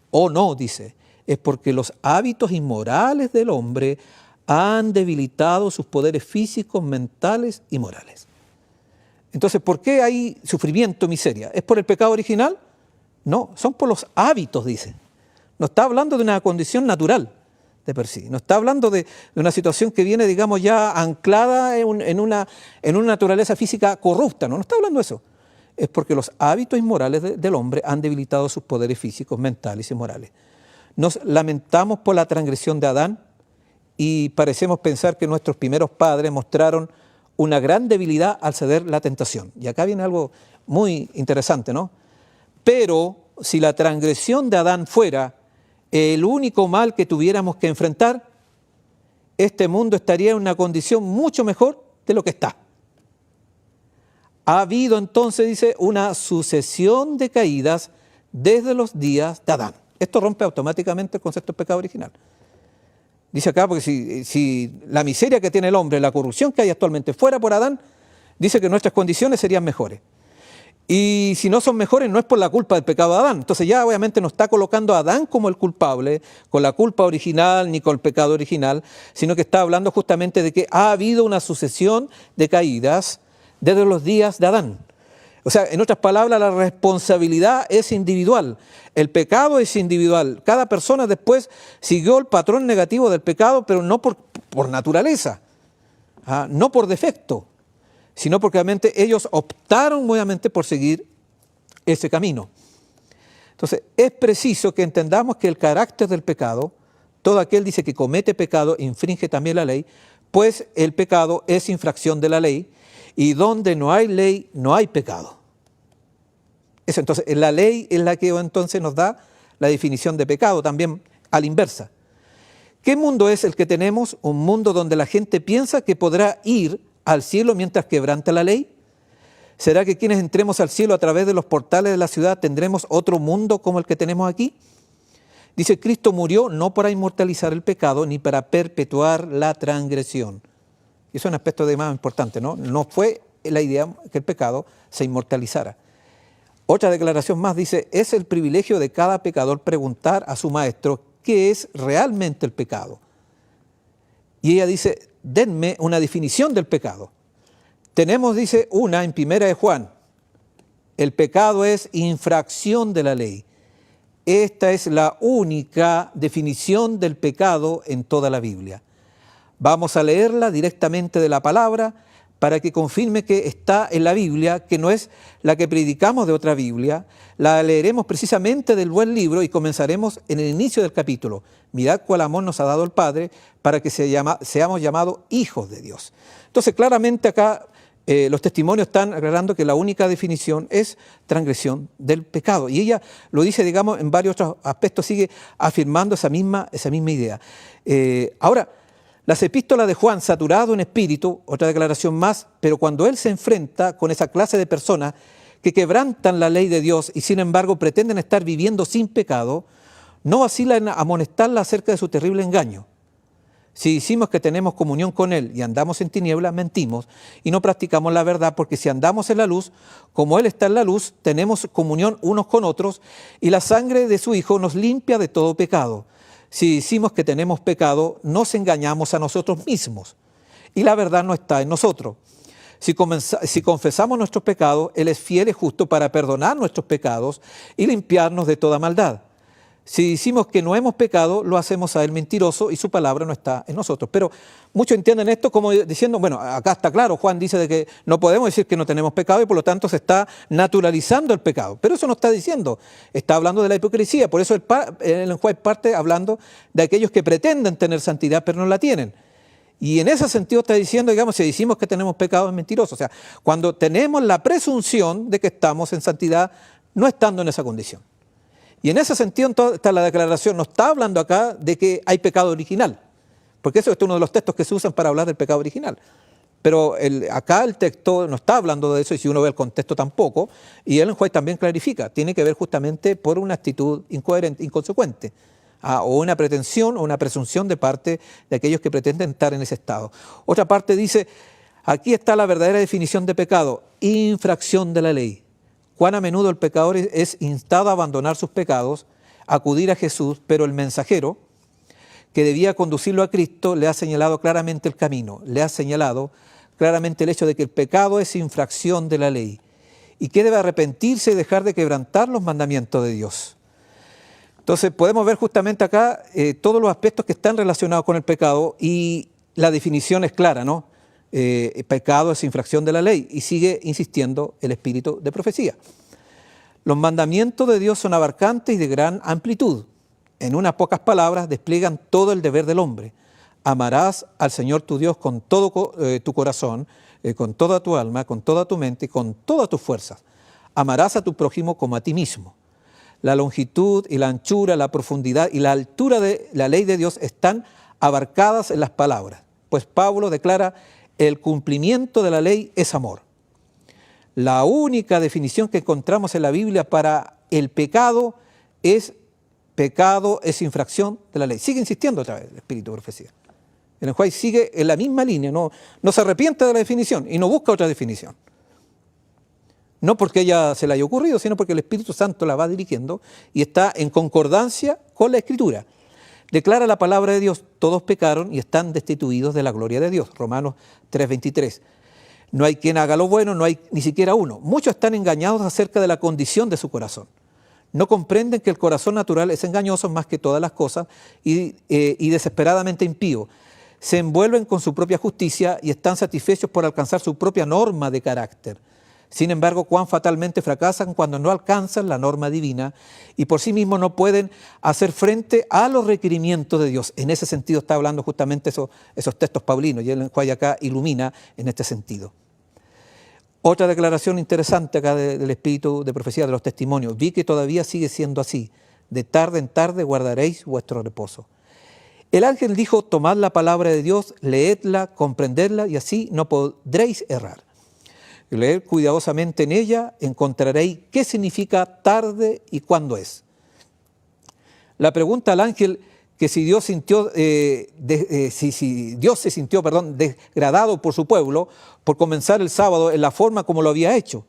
O no, dice, es porque los hábitos inmorales del hombre han debilitado sus poderes físicos, mentales y morales. Entonces, ¿por qué hay sufrimiento, miseria? ¿Es por el pecado original? No, son por los hábitos, dice. No está hablando de una condición natural de per sí. No está hablando de una situación que viene, digamos, ya anclada en una naturaleza física corrupta. No está hablando de eso. Es porque los hábitos inmorales del hombre han debilitado sus poderes físicos, mentales y morales. Nos lamentamos por la transgresión de Adán y parecemos pensar que nuestros primeros padres mostraron una gran debilidad al ceder la tentación. Y acá viene algo muy interesante, ¿no? Pero si la transgresión de Adán fuera el único mal que tuviéramos que enfrentar, este mundo estaría en una condición mucho mejor de lo que está. Ha habido entonces, dice, una sucesión de caídas desde los días de Adán. Esto rompe automáticamente el concepto de pecado original. Dice acá, porque si la miseria que tiene el hombre, la corrupción que hay actualmente fuera por Adán, dice que nuestras condiciones serían mejores. Y si no son mejores, no es por la culpa del pecado de Adán. Entonces ya obviamente no está colocando a Adán como el culpable, con la culpa original ni con el pecado original, sino que está hablando justamente de que ha habido una sucesión de caídas desde los días de Adán. O sea, en otras palabras, la responsabilidad es individual, el pecado es individual. Cada persona después siguió el patrón negativo del pecado, pero no por naturaleza, no por defecto, sino porque obviamente ellos optaron obviamente por seguir ese camino. Entonces, es preciso que entendamos que el carácter del pecado, todo aquel dice que comete pecado, infringe también la ley, pues el pecado es infracción de la ley, y donde no hay ley, no hay pecado. Eso, entonces, la ley es la que entonces nos da la definición de pecado, también a la inversa. ¿Qué mundo es el que tenemos? Un mundo donde la gente piensa que podrá ir al cielo mientras quebranta la ley. ¿Será que quienes entremos al cielo a través de los portales de la ciudad tendremos otro mundo como el que tenemos aquí? Dice, Cristo murió no para inmortalizar el pecado ni para perpetuar la transgresión. Y eso es un aspecto de más importante, ¿no? No fue la idea que el pecado se inmortalizara. Otra declaración más dice, es el privilegio de cada pecador preguntar a su maestro qué es realmente el pecado. Y ella dice, denme una definición del pecado. Tenemos, dice, una en 1 de Juan. El pecado es infracción de la ley. Esta es la única definición del pecado en toda la Biblia. Vamos a leerla directamente de la palabra para que confirme que está en la Biblia, que no es la que predicamos de otra Biblia. La leeremos precisamente del buen libro y comenzaremos en el inicio del capítulo. Mirad cuál amor nos ha dado el Padre para que seamos llamados hijos de Dios. Entonces, claramente acá los testimonios están aclarando que la única definición es transgresión del pecado. Y ella lo dice, digamos, en varios otros aspectos, sigue afirmando esa misma idea. Ahora, las epístolas de Juan, saturado en espíritu, otra declaración más, pero cuando él se enfrenta con esa clase de personas que quebrantan la ley de Dios y sin embargo pretenden estar viviendo sin pecado, no vacila en amonestarla acerca de su terrible engaño. Si decimos que tenemos comunión con Él y andamos en tinieblas, mentimos y no practicamos la verdad, porque si andamos en la luz, como Él está en la luz, tenemos comunión unos con otros y la sangre de su Hijo nos limpia de todo pecado. Si decimos que tenemos pecado, nos engañamos a nosotros mismos y la verdad no está en nosotros. Si confesamos nuestros pecados, Él es fiel y justo para perdonar nuestros pecados y limpiarnos de toda maldad. Si decimos que no hemos pecado, lo hacemos a él mentiroso y su palabra no está en nosotros. Pero muchos entienden esto como diciendo, bueno, acá está claro, Juan dice de que no podemos decir que no tenemos pecado y por lo tanto se está naturalizando el pecado. Pero eso no está diciendo, está hablando de la hipocresía. Por eso el Juan parte hablando de aquellos que pretenden tener santidad pero no la tienen. Y en ese sentido está diciendo, digamos, si decimos que tenemos pecado es mentiroso. O sea, cuando tenemos la presunción de que estamos en santidad no estando en esa condición. Y en ese sentido entonces está la declaración, no está hablando acá de que hay pecado original, porque eso es uno de los textos que se usan para hablar del pecado original. Pero acá el texto no está hablando de eso, y si uno ve el contexto tampoco, y el juez también clarifica, tiene que ver justamente por una actitud incoherente, inconsecuente, o una pretensión o una presunción de parte de aquellos que pretenden estar en ese estado. Otra parte dice, aquí está la verdadera definición de pecado, infracción de la ley. Cuán a menudo el pecador es instado a abandonar sus pecados, a acudir a Jesús, pero el mensajero que debía conducirlo a Cristo le ha señalado claramente el camino, le ha señalado claramente el hecho de que el pecado es infracción de la ley y que debe arrepentirse y dejar de quebrantar los mandamientos de Dios. Entonces podemos ver justamente acá todos los aspectos que están relacionados con el pecado y la definición es clara, ¿no? Pecado es infracción de la ley y sigue insistiendo el espíritu de profecía. Los mandamientos de Dios son abarcantes y de gran amplitud. En unas pocas palabras despliegan todo el deber del hombre. Amarás al Señor tu Dios con todo tu corazón, con toda tu alma, con toda tu mente y con todas tus fuerzas. Amarás a tu prójimo como a ti mismo. La longitud y la anchura, la profundidad y la altura de la ley de Dios están abarcadas en las palabras. Pues Pablo declara, el cumplimiento de la ley es amor. La única definición que encontramos en la Biblia para el pecado es infracción de la ley. Sigue insistiendo otra vez el espíritu de profecía. El juez sigue en la misma línea, no se arrepiente de la definición y no busca otra definición. No porque ella se le haya ocurrido, sino porque el Espíritu Santo la va dirigiendo y está en concordancia con la Escritura. Declara la palabra de Dios, todos pecaron y están destituidos de la gloria de Dios. Romanos 3:23. No hay quien haga lo bueno, no hay ni siquiera uno. Muchos están engañados acerca de la condición de su corazón. No comprenden que el corazón natural es engañoso más que todas las cosas y desesperadamente impío. Se envuelven con su propia justicia y están satisfechos por alcanzar su propia norma de carácter. Sin embargo, cuán fatalmente fracasan cuando no alcanzan la norma divina y por sí mismos no pueden hacer frente a los requerimientos de Dios. En ese sentido está hablando justamente esos textos paulinos y el cual acá ilumina en este sentido. Otra declaración interesante acá del espíritu de profecía de los testimonios. Vi que todavía sigue siendo así. De tarde en tarde guardaréis vuestro reposo. El ángel dijo, tomad la palabra de Dios, leedla, comprendedla y así no podréis errar. Leer cuidadosamente en ella, encontraréis qué significa tarde y cuándo es. La pregunta al ángel que si Dios se sintió degradado por su pueblo por comenzar el sábado en la forma como lo había hecho.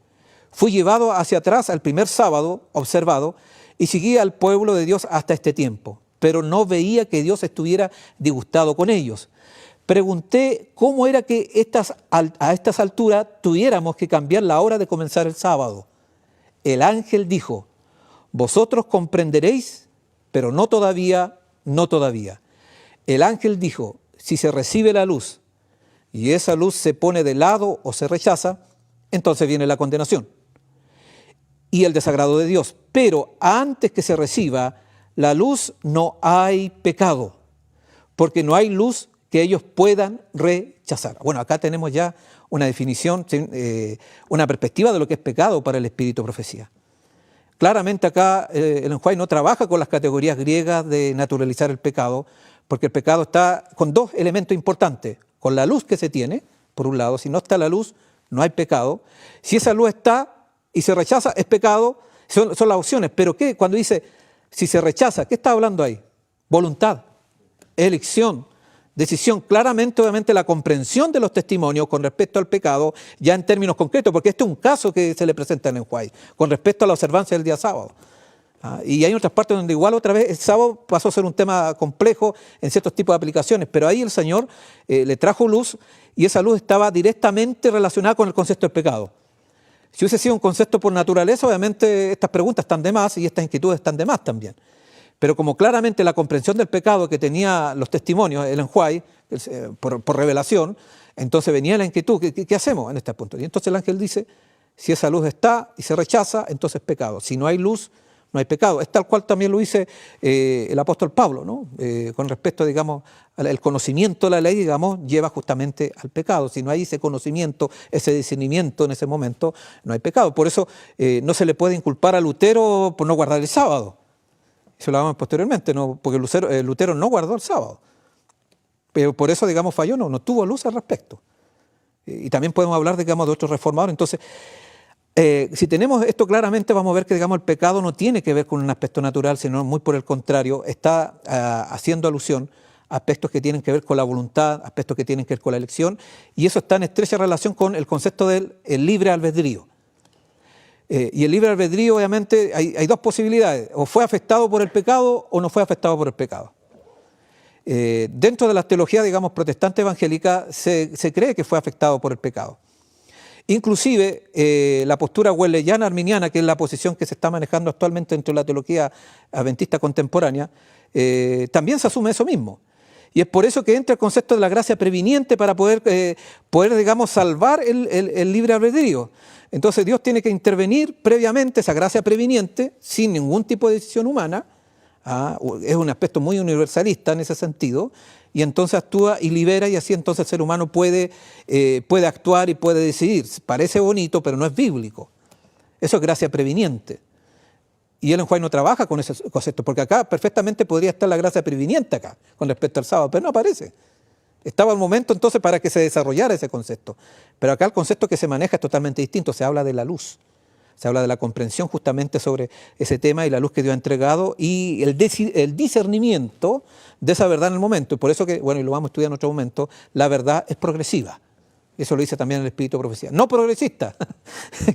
Fui llevado hacia atrás al primer sábado observado y seguí al pueblo de Dios hasta este tiempo, pero no veía que Dios estuviera disgustado con ellos. Pregunté cómo era que a estas alturas tuviéramos que cambiar la hora de comenzar el sábado. El ángel dijo, vosotros comprenderéis, pero no todavía, no todavía. El ángel dijo, si se recibe la luz y esa luz se pone de lado o se rechaza, entonces viene la condenación y el desagrado de Dios. Pero antes que se reciba la luz no hay pecado, porque no hay luz que ellos puedan rechazar. Bueno, acá tenemos ya una definición, una perspectiva de lo que es pecado para el espíritu de profecía. Claramente acá el enjuague no trabaja con las categorías griegas de naturalizar el pecado, porque el pecado está con dos elementos importantes, con la luz que se tiene, por un lado, si no está la luz, no hay pecado. Si esa luz está y se rechaza, es pecado, son las opciones. Pero ¿qué? Cuando dice, si se rechaza, ¿qué está hablando ahí? Voluntad, elección, decisión. Claramente, obviamente, la comprensión de los testimonios con respecto al pecado, ya en términos concretos, porque este es un caso que se le presenta en el enjuague, con respecto a la observancia del día sábado. Y hay otras partes donde igual otra vez el sábado pasó a ser un tema complejo en ciertos tipos de aplicaciones, pero ahí el Señor le trajo luz y esa luz estaba directamente relacionada con el concepto del pecado. Si hubiese sido un concepto por naturaleza, obviamente estas preguntas están de más y estas inquietudes están de más también. Pero como claramente la comprensión del pecado que tenía los testimonios, el enjuay, por revelación, entonces venía la inquietud, ¿qué hacemos en este punto? Y entonces el ángel dice, si esa luz está y se rechaza, entonces es pecado. Si no hay luz, no hay pecado. Es tal cual también lo dice el apóstol Pablo, ¿no? Con respecto, digamos, al conocimiento de la ley, digamos, lleva justamente al pecado. Si no hay ese conocimiento, ese discernimiento en ese momento, no hay pecado. Por eso no se le puede inculpar a Lutero por no guardar el sábado. Eso lo hablamos posteriormente, ¿no? Porque Lutero no guardó el sábado. Pero por eso, digamos, falló, no tuvo luz al respecto. Y también podemos hablar, digamos, de otros reformadores. Entonces, si tenemos esto claramente, vamos a ver que, digamos, el pecado no tiene que ver con un aspecto natural, sino muy por el contrario, está haciendo alusión a aspectos que tienen que ver con la voluntad, aspectos que tienen que ver con la elección, y eso está en estrecha relación con el concepto del libre albedrío. Y el libre albedrío, obviamente, hay dos posibilidades: o fue afectado por el pecado o no fue afectado por el pecado. Dentro de la teología, digamos, protestante evangélica, se cree que fue afectado por el pecado. Inclusive la postura wesleyana arminiana, que es la posición que se está manejando actualmente dentro de la teología adventista contemporánea, también se asume eso mismo. Y es por eso que entra el concepto de la gracia previniente para poder digamos, salvar el libre albedrío. Entonces Dios tiene que intervenir previamente esa gracia previniente sin ningún tipo de decisión humana. Es un aspecto muy universalista en ese sentido, y entonces actúa y libera, y así entonces el ser humano puede actuar y puede decidir. Parece bonito, pero no es bíblico. Eso es gracia previniente. Y Ellen White no trabaja con ese concepto, porque acá perfectamente podría estar la gracia previniente acá, con respecto al sábado, pero no aparece. Estaba el momento entonces para que se desarrollara ese concepto. Pero acá el concepto que se maneja es totalmente distinto, se habla de la luz. Se habla de la comprensión justamente sobre ese tema y la luz que Dios ha entregado y el discernimiento de esa verdad en el momento. Y por eso que, bueno, y lo vamos a estudiar en otro momento, la verdad es progresiva. Eso lo dice también el Espíritu de Profecía. No progresista,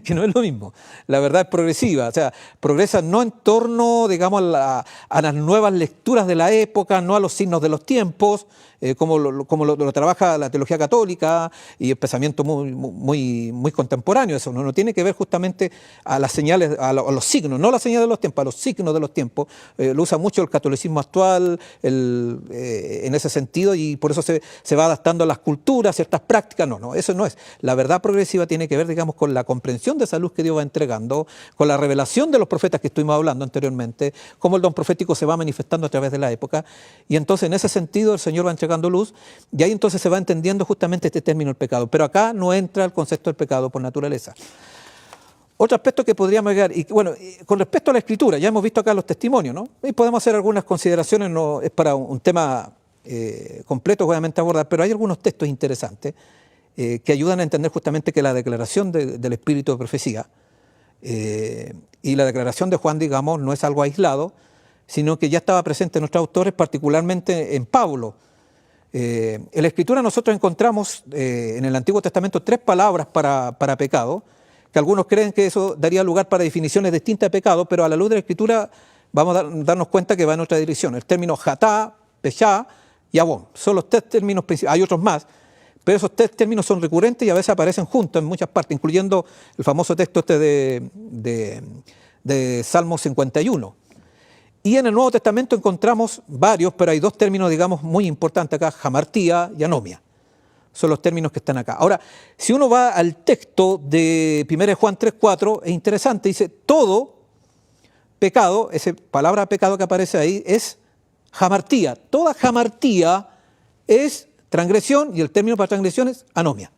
que no es lo mismo. La verdad es progresiva, o sea, progresa no en torno, digamos, a las nuevas lecturas de la época, no a los signos de los tiempos, como lo trabaja la teología católica y el pensamiento muy contemporáneo. Eso no tiene que ver justamente a las señales, a los signos, no a las señales de los tiempos, a los signos de los tiempos. Lo usa mucho el catolicismo actual en ese sentido, y por eso se va adaptando a las culturas, ciertas prácticas. No, eso no es. La verdad progresiva tiene que ver, digamos, con la comprensión de esa luz que Dios va entregando, con la revelación de los profetas que estuvimos hablando anteriormente, cómo el don profético se va manifestando a través de la época, y entonces en ese sentido el Señor va entregando luz, y ahí entonces se va entendiendo justamente este término del pecado. Pero acá no entra el concepto del pecado por naturaleza. Otro aspecto que podríamos agregar, y bueno, con respecto a la Escritura, ya hemos visto acá los testimonios, ¿no? Y podemos hacer algunas consideraciones, no es para un tema completo obviamente abordar, pero hay algunos textos interesantes que ayudan a entender justamente que la declaración del Espíritu de Profecía y la declaración de Juan, digamos, no es algo aislado, sino que ya estaba presente en nuestros autores, particularmente en Pablo. En la Escritura nosotros encontramos en el Antiguo Testamento 3 palabras para pecado, que algunos creen que eso daría lugar para definiciones distintas de pecado, pero a la luz de la Escritura vamos a darnos cuenta que va en otra dirección. El término jatá, peshá y abón son los 3 términos principales. Hay otros más, pero esos 3 términos son recurrentes y a veces aparecen juntos en muchas partes, incluyendo el famoso texto de Salmo 51. Y en el Nuevo Testamento encontramos varios, pero hay 2 términos, digamos, muy importantes acá: jamartía y anomia. Son los términos que están acá. Ahora, si uno va al texto de 1 Juan 3:4, es interesante, dice: todo pecado, esa palabra pecado que aparece ahí, es jamartía. Toda jamartía es transgresión, y el término para transgresión es anomia.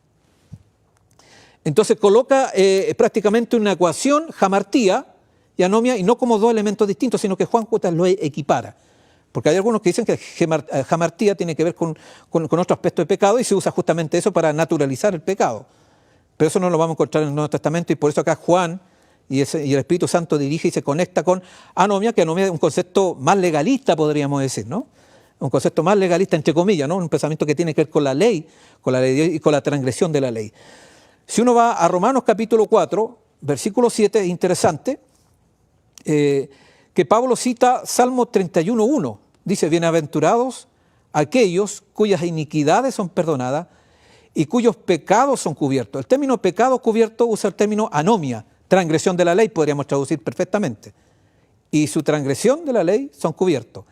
Entonces coloca prácticamente una ecuación, jamartía y anomia, y no como 2 elementos distintos, sino que Juan Jutas lo equipara. Porque hay algunos que dicen que jamartía tiene que ver con otro aspecto de pecado, y se usa justamente eso para naturalizar el pecado. Pero eso no lo vamos a encontrar en el Nuevo Testamento, y por eso acá Juan y el Espíritu Santo dirige y se conecta con anomia, que anomia es un concepto más legalista, podríamos decir, ¿no? Un concepto más legalista, entre comillas, ¿no? Un pensamiento que tiene que ver con la ley de Dios y con la transgresión de la ley. Si uno va a Romanos capítulo 4, versículo 7, es interesante que Pablo cita Salmo 31:1. Dice: bienaventurados aquellos cuyas iniquidades son perdonadas y cuyos pecados son cubiertos. El término pecado cubierto usa el término anomia, transgresión de la ley, podríamos traducir perfectamente. y su transgresión de la ley son cubiertos.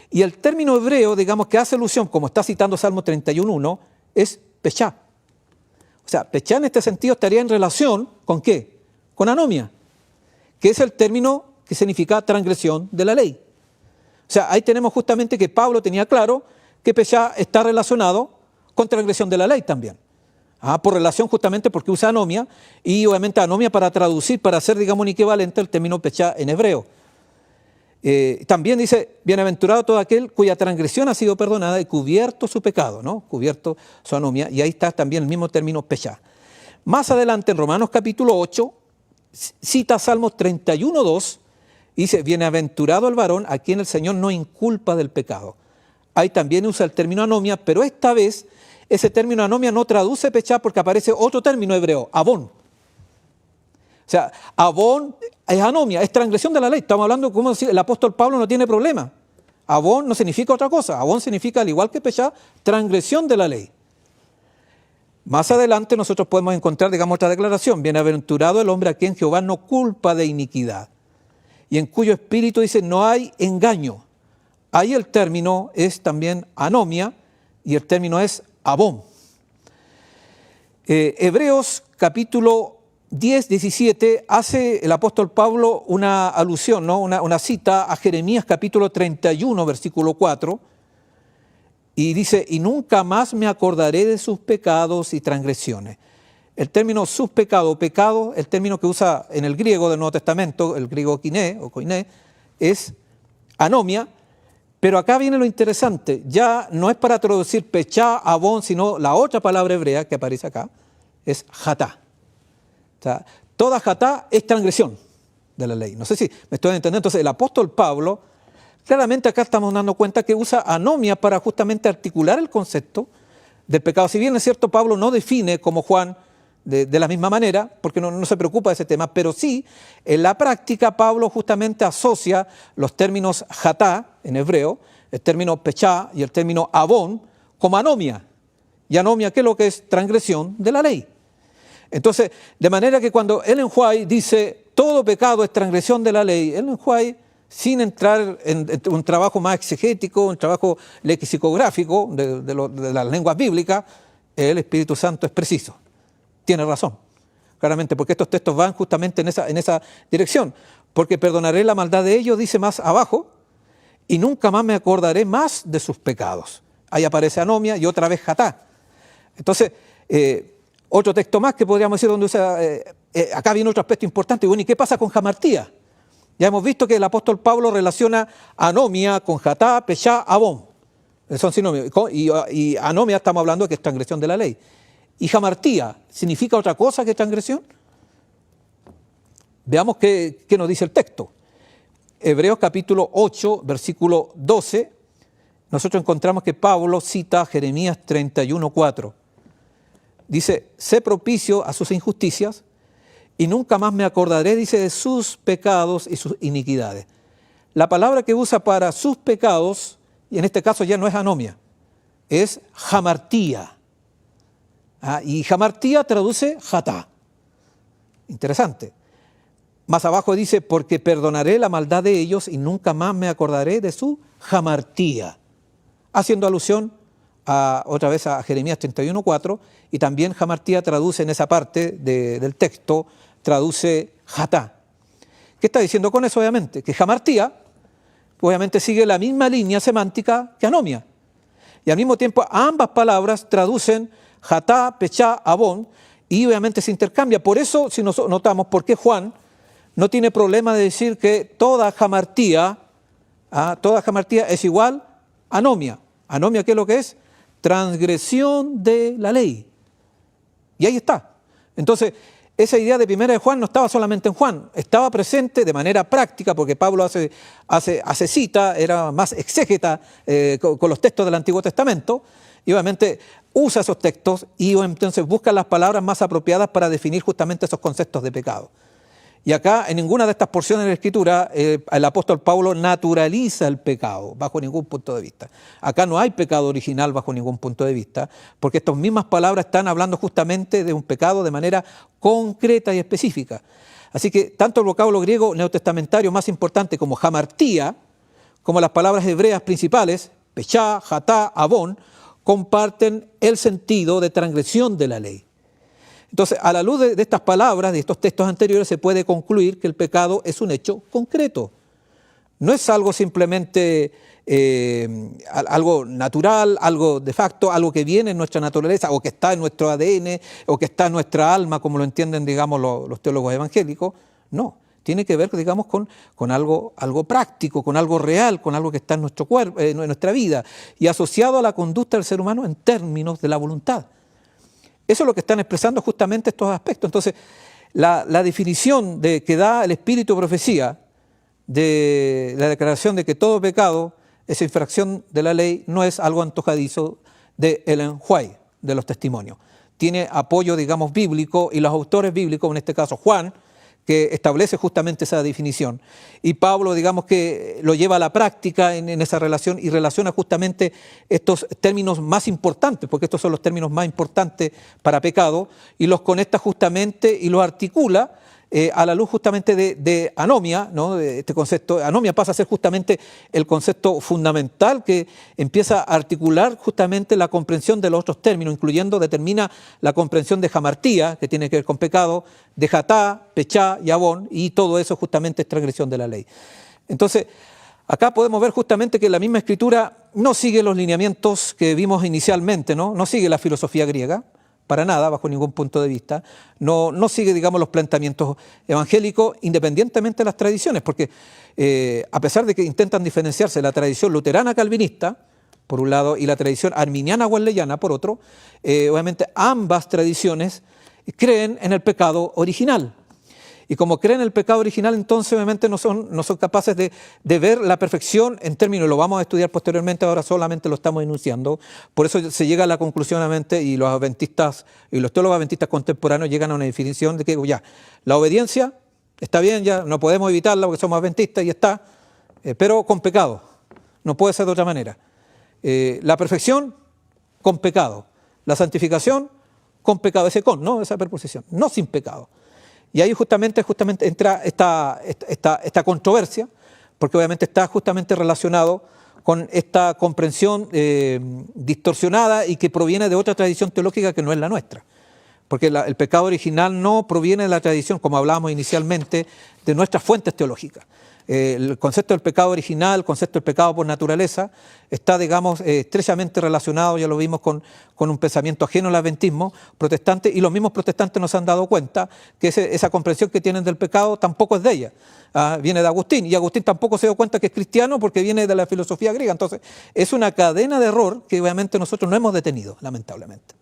Y el término hebreo, digamos, que hace alusión, como está citando Salmo 31.1, es pechá. O sea, pechá en este sentido estaría en relación ¿con qué? Con anomia, que es el término que significa transgresión de la ley. O sea, ahí tenemos justamente que Pablo tenía claro que pechá está relacionado con transgresión de la ley también. Por relación justamente porque usa anomia, y obviamente anomia para traducir, para hacer, digamos, un equivalente al término pechá en hebreo. También dice, bienaventurado todo aquel cuya transgresión ha sido perdonada y cubierto su pecado, ¿no? Cubierto su anomia, y ahí está también el mismo término pechá. Más adelante en Romanos capítulo 8, cita Salmos 31.2, y dice, bienaventurado el varón a quien el Señor no inculpa del pecado. Ahí también usa el término anomia, pero esta vez ese término anomia no traduce pechá porque aparece otro término hebreo, abón. O sea, abón es anomia, es transgresión de la ley. Estamos hablando como si el apóstol Pablo no tiene problema. Abón no significa otra cosa. Abón significa, al igual que pechá, transgresión de la ley. Más adelante nosotros podemos encontrar, digamos, otra declaración. Bienaventurado el hombre a quien Jehová no culpa de iniquidad, y en cuyo espíritu dice no hay engaño. Ahí el término es también anomia y el término es abón. Hebreos capítulo 10, 17 hace el apóstol Pablo una alusión, ¿no? una cita a Jeremías capítulo 31, versículo 4, y dice, y nunca más me acordaré de sus pecados y transgresiones. El término sus pecados, pecado, el término que usa en el griego del Nuevo Testamento, el griego kiné o koiné, es anomia, pero acá viene lo interesante, ya no es para traducir pechá, abón, sino la otra palabra hebrea que aparece acá, es jatá. O sea, toda jatá es transgresión de la ley. No sé si me estoy entendiendo. Entonces el apóstol Pablo, claramente acá estamos dando cuenta que usa anomia para justamente articular el concepto del pecado. Si bien es cierto, Pablo no define como Juan de la misma manera, porque no se preocupa de ese tema, pero sí, en la práctica Pablo justamente asocia los términos jatá en hebreo, el término pechá y el término abón como anomia. Y anomia, ¿qué es lo que es? Transgresión de la ley. Entonces, de manera que cuando Ellen White dice todo pecado es transgresión de la ley, Ellen White, sin entrar en un trabajo más exegético, un trabajo lexicográfico de las lenguas bíblicas, el Espíritu Santo es preciso. Tiene razón, claramente, porque estos textos van justamente en esa dirección. Porque perdonaré la maldad de ellos, dice más abajo, y nunca más me acordaré más de sus pecados. Ahí aparece anomia y otra vez jatá. Entonces, otro texto más que podríamos decir donde usa, acá viene otro aspecto importante. Bueno, ¿y qué pasa con jamartía? Ya hemos visto que el apóstol Pablo relaciona anomia con jatá, pechá, abón. Son sinónimos. Y anomia estamos hablando de que es transgresión de la ley. ¿Y jamartía significa otra cosa que transgresión? Veamos qué nos dice el texto. Hebreos capítulo 8, versículo 12, nosotros encontramos que Pablo cita Jeremías 31:4. Dice, sé propicio a sus injusticias y nunca más me acordaré, dice, de sus pecados y sus iniquidades. La palabra que usa para sus pecados, y en este caso ya no es anomia, es jamartía. Y jamartía traduce jatá. Interesante. Más abajo dice, porque perdonaré la maldad de ellos y nunca más me acordaré de su jamartía. Haciendo alusión otra vez a Jeremías 31:4, y también jamartía traduce en esa parte del texto, traduce jatá. ¿Qué está diciendo con eso? Obviamente, que jamartía obviamente sigue la misma línea semántica que anomia. Y al mismo tiempo ambas palabras traducen jatá, pechá, abón, y obviamente se intercambia. Por eso, si nos notamos, ¿por qué Juan no tiene problema de decir que toda jamartía es igual a anomia? Anomia, ¿qué es lo que es? Transgresión de la ley. Y ahí está. Entonces, esa idea de primera de Juan no estaba solamente en Juan, estaba presente de manera práctica, porque Pablo hace cita, era más exégeta con los textos del Antiguo Testamento, y obviamente usa esos textos y entonces busca las palabras más apropiadas para definir justamente esos conceptos de pecado. Y acá, en ninguna de estas porciones de la Escritura, el apóstol Pablo naturaliza el pecado bajo ningún punto de vista. Acá no hay pecado original bajo ningún punto de vista, porque estas mismas palabras están hablando justamente de un pecado de manera concreta y específica. Así que tanto el vocablo griego neotestamentario más importante como hamartía, como las palabras hebreas principales, pechá, jatá, avón, comparten el sentido de transgresión de la ley. Entonces, a la luz de estas palabras, de estos textos anteriores, se puede concluir que el pecado es un hecho concreto. No es algo simplemente algo natural, algo de facto, algo que viene en nuestra naturaleza o que está en nuestro ADN o que está en nuestra alma, como lo entienden, digamos, los teólogos evangélicos. No, tiene que ver, digamos, con algo práctico, con algo real, con algo que está en nuestro cuerpo, en nuestra vida y asociado a la conducta del ser humano en términos de la voluntad. Eso es lo que están expresando justamente estos aspectos. Entonces, la definición que da el Espíritu de Profecía de la declaración de que todo pecado es infracción de la ley no es algo antojadizo de Ellen White, de los testimonios. Tiene apoyo, digamos, bíblico, y los autores bíblicos, en este caso Juan, que establece justamente esa definición. Y Pablo, digamos, que lo lleva a la práctica en esa relación y relaciona justamente estos términos más importantes, porque estos son los términos más importantes para pecado, y los conecta justamente y los articula a la luz justamente de anomia, ¿no? De este concepto. Anomia pasa a ser justamente el concepto fundamental que empieza a articular justamente la comprensión de los otros términos, determina la comprensión de hamartía, que tiene que ver con pecado, de jatá, pechá y avón, y todo eso justamente es transgresión de la ley. Entonces, acá podemos ver justamente que la misma Escritura no sigue los lineamientos que vimos inicialmente, no sigue la filosofía griega, para nada, bajo ningún punto de vista, no sigue, digamos, los planteamientos evangélicos independientemente de las tradiciones, porque a pesar de que intentan diferenciarse la tradición luterana calvinista, por un lado, y la tradición arminiana wesleyana, por otro, obviamente ambas tradiciones creen en el pecado original. Y como creen en el pecado original, entonces obviamente no son capaces de ver la perfección en términos, lo vamos a estudiar posteriormente, ahora solamente lo estamos enunciando. Por eso se llega a la conclusión, obviamente, y los adventistas y los teólogos adventistas contemporáneos llegan a una definición de que ya, la obediencia está bien, ya no podemos evitarla porque somos adventistas y está, pero con pecado, no puede ser de otra manera. La perfección, con pecado. La santificación, con pecado. Esa preposición, no sin pecado. Y ahí justamente entra esta controversia, porque obviamente está justamente relacionado con esta comprensión distorsionada y que proviene de otra tradición teológica que no es la nuestra. Porque el pecado original no proviene de la tradición, como hablábamos inicialmente, de nuestras fuentes teológicas. El concepto del pecado original, el concepto del pecado por naturaleza, está, digamos, estrechamente relacionado, ya lo vimos, con un pensamiento ajeno al adventismo protestante, y los mismos protestantes nos han dado cuenta que esa comprensión que tienen del pecado tampoco es de ella. Viene de Agustín, y Agustín tampoco se dio cuenta que es cristiano porque viene de la filosofía griega. Entonces, es una cadena de error que obviamente nosotros no hemos detenido, lamentablemente.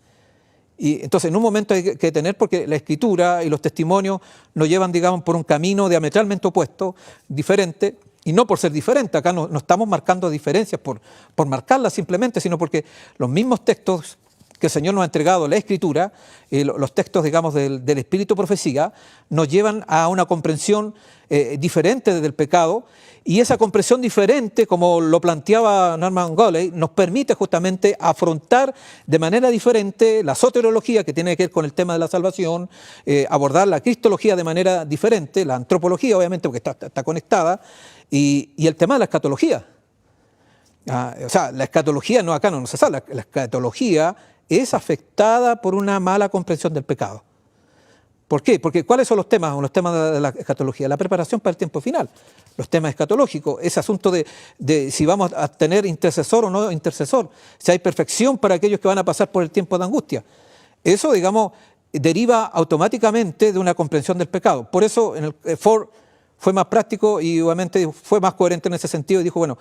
Y entonces en un momento hay que detener, porque la Escritura y los testimonios nos llevan, digamos, por un camino diametralmente opuesto, diferente, y no por ser diferente, acá no estamos marcando diferencias por marcarlas simplemente, sino porque los mismos textos que el Señor nos ha entregado, la Escritura, los textos, digamos, del Espíritu Profecía, nos llevan a una comprensión diferente del pecado, y esa comprensión diferente, como lo planteaba Norman Galley, nos permite justamente afrontar de manera diferente la soteriología, que tiene que ver con el tema de la salvación, abordar la cristología de manera diferente, la antropología, obviamente, porque está conectada, y el tema de la escatología. O sea, la escatología acá no se sabe, la escatología es afectada por una mala comprensión del pecado. ¿Por qué? Porque ¿cuáles son los temas de la escatología? La preparación para el tiempo final, los temas escatológicos, ese asunto de si vamos a tener intercesor o no intercesor, si hay perfección para aquellos que van a pasar por el tiempo de angustia. Eso, digamos, deriva automáticamente de una comprensión del pecado. Por eso Ford fue más práctico y obviamente fue más coherente en ese sentido y dijo, bueno,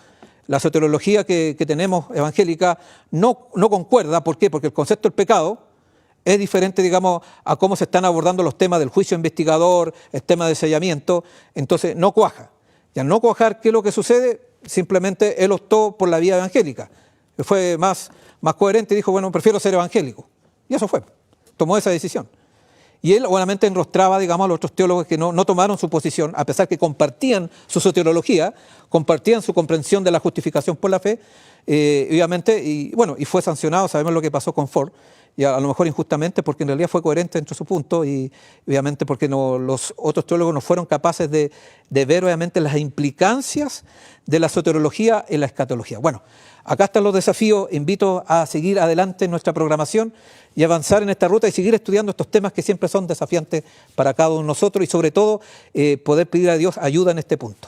la soteriología que tenemos evangélica no concuerda. ¿Por qué? Porque el concepto del pecado es diferente, digamos, a cómo se están abordando los temas del juicio investigador, el tema de sellamiento. Entonces no cuaja. Y al no cuajar, ¿qué es lo que sucede? Simplemente él optó por la vía evangélica. Fue más coherente y dijo, bueno, prefiero ser evangélico. Y eso fue. Tomó esa decisión. Y él obviamente enrostraba, digamos, a los otros teólogos que no tomaron su posición, a pesar que compartían su soteriología, compartían su comprensión de la justificación por la fe, obviamente, y fue sancionado. Sabemos lo que pasó con Ford. y a lo mejor injustamente, porque en realidad fue coherente entre su punto y obviamente porque los otros teólogos no fueron capaces de ver obviamente las implicancias de la soteriología en la escatología. Bueno, acá están los desafíos. Invito a seguir adelante en nuestra programación y avanzar en esta ruta y seguir estudiando estos temas que siempre son desafiantes para cada uno de nosotros y sobre todo poder pedir a Dios ayuda en este punto.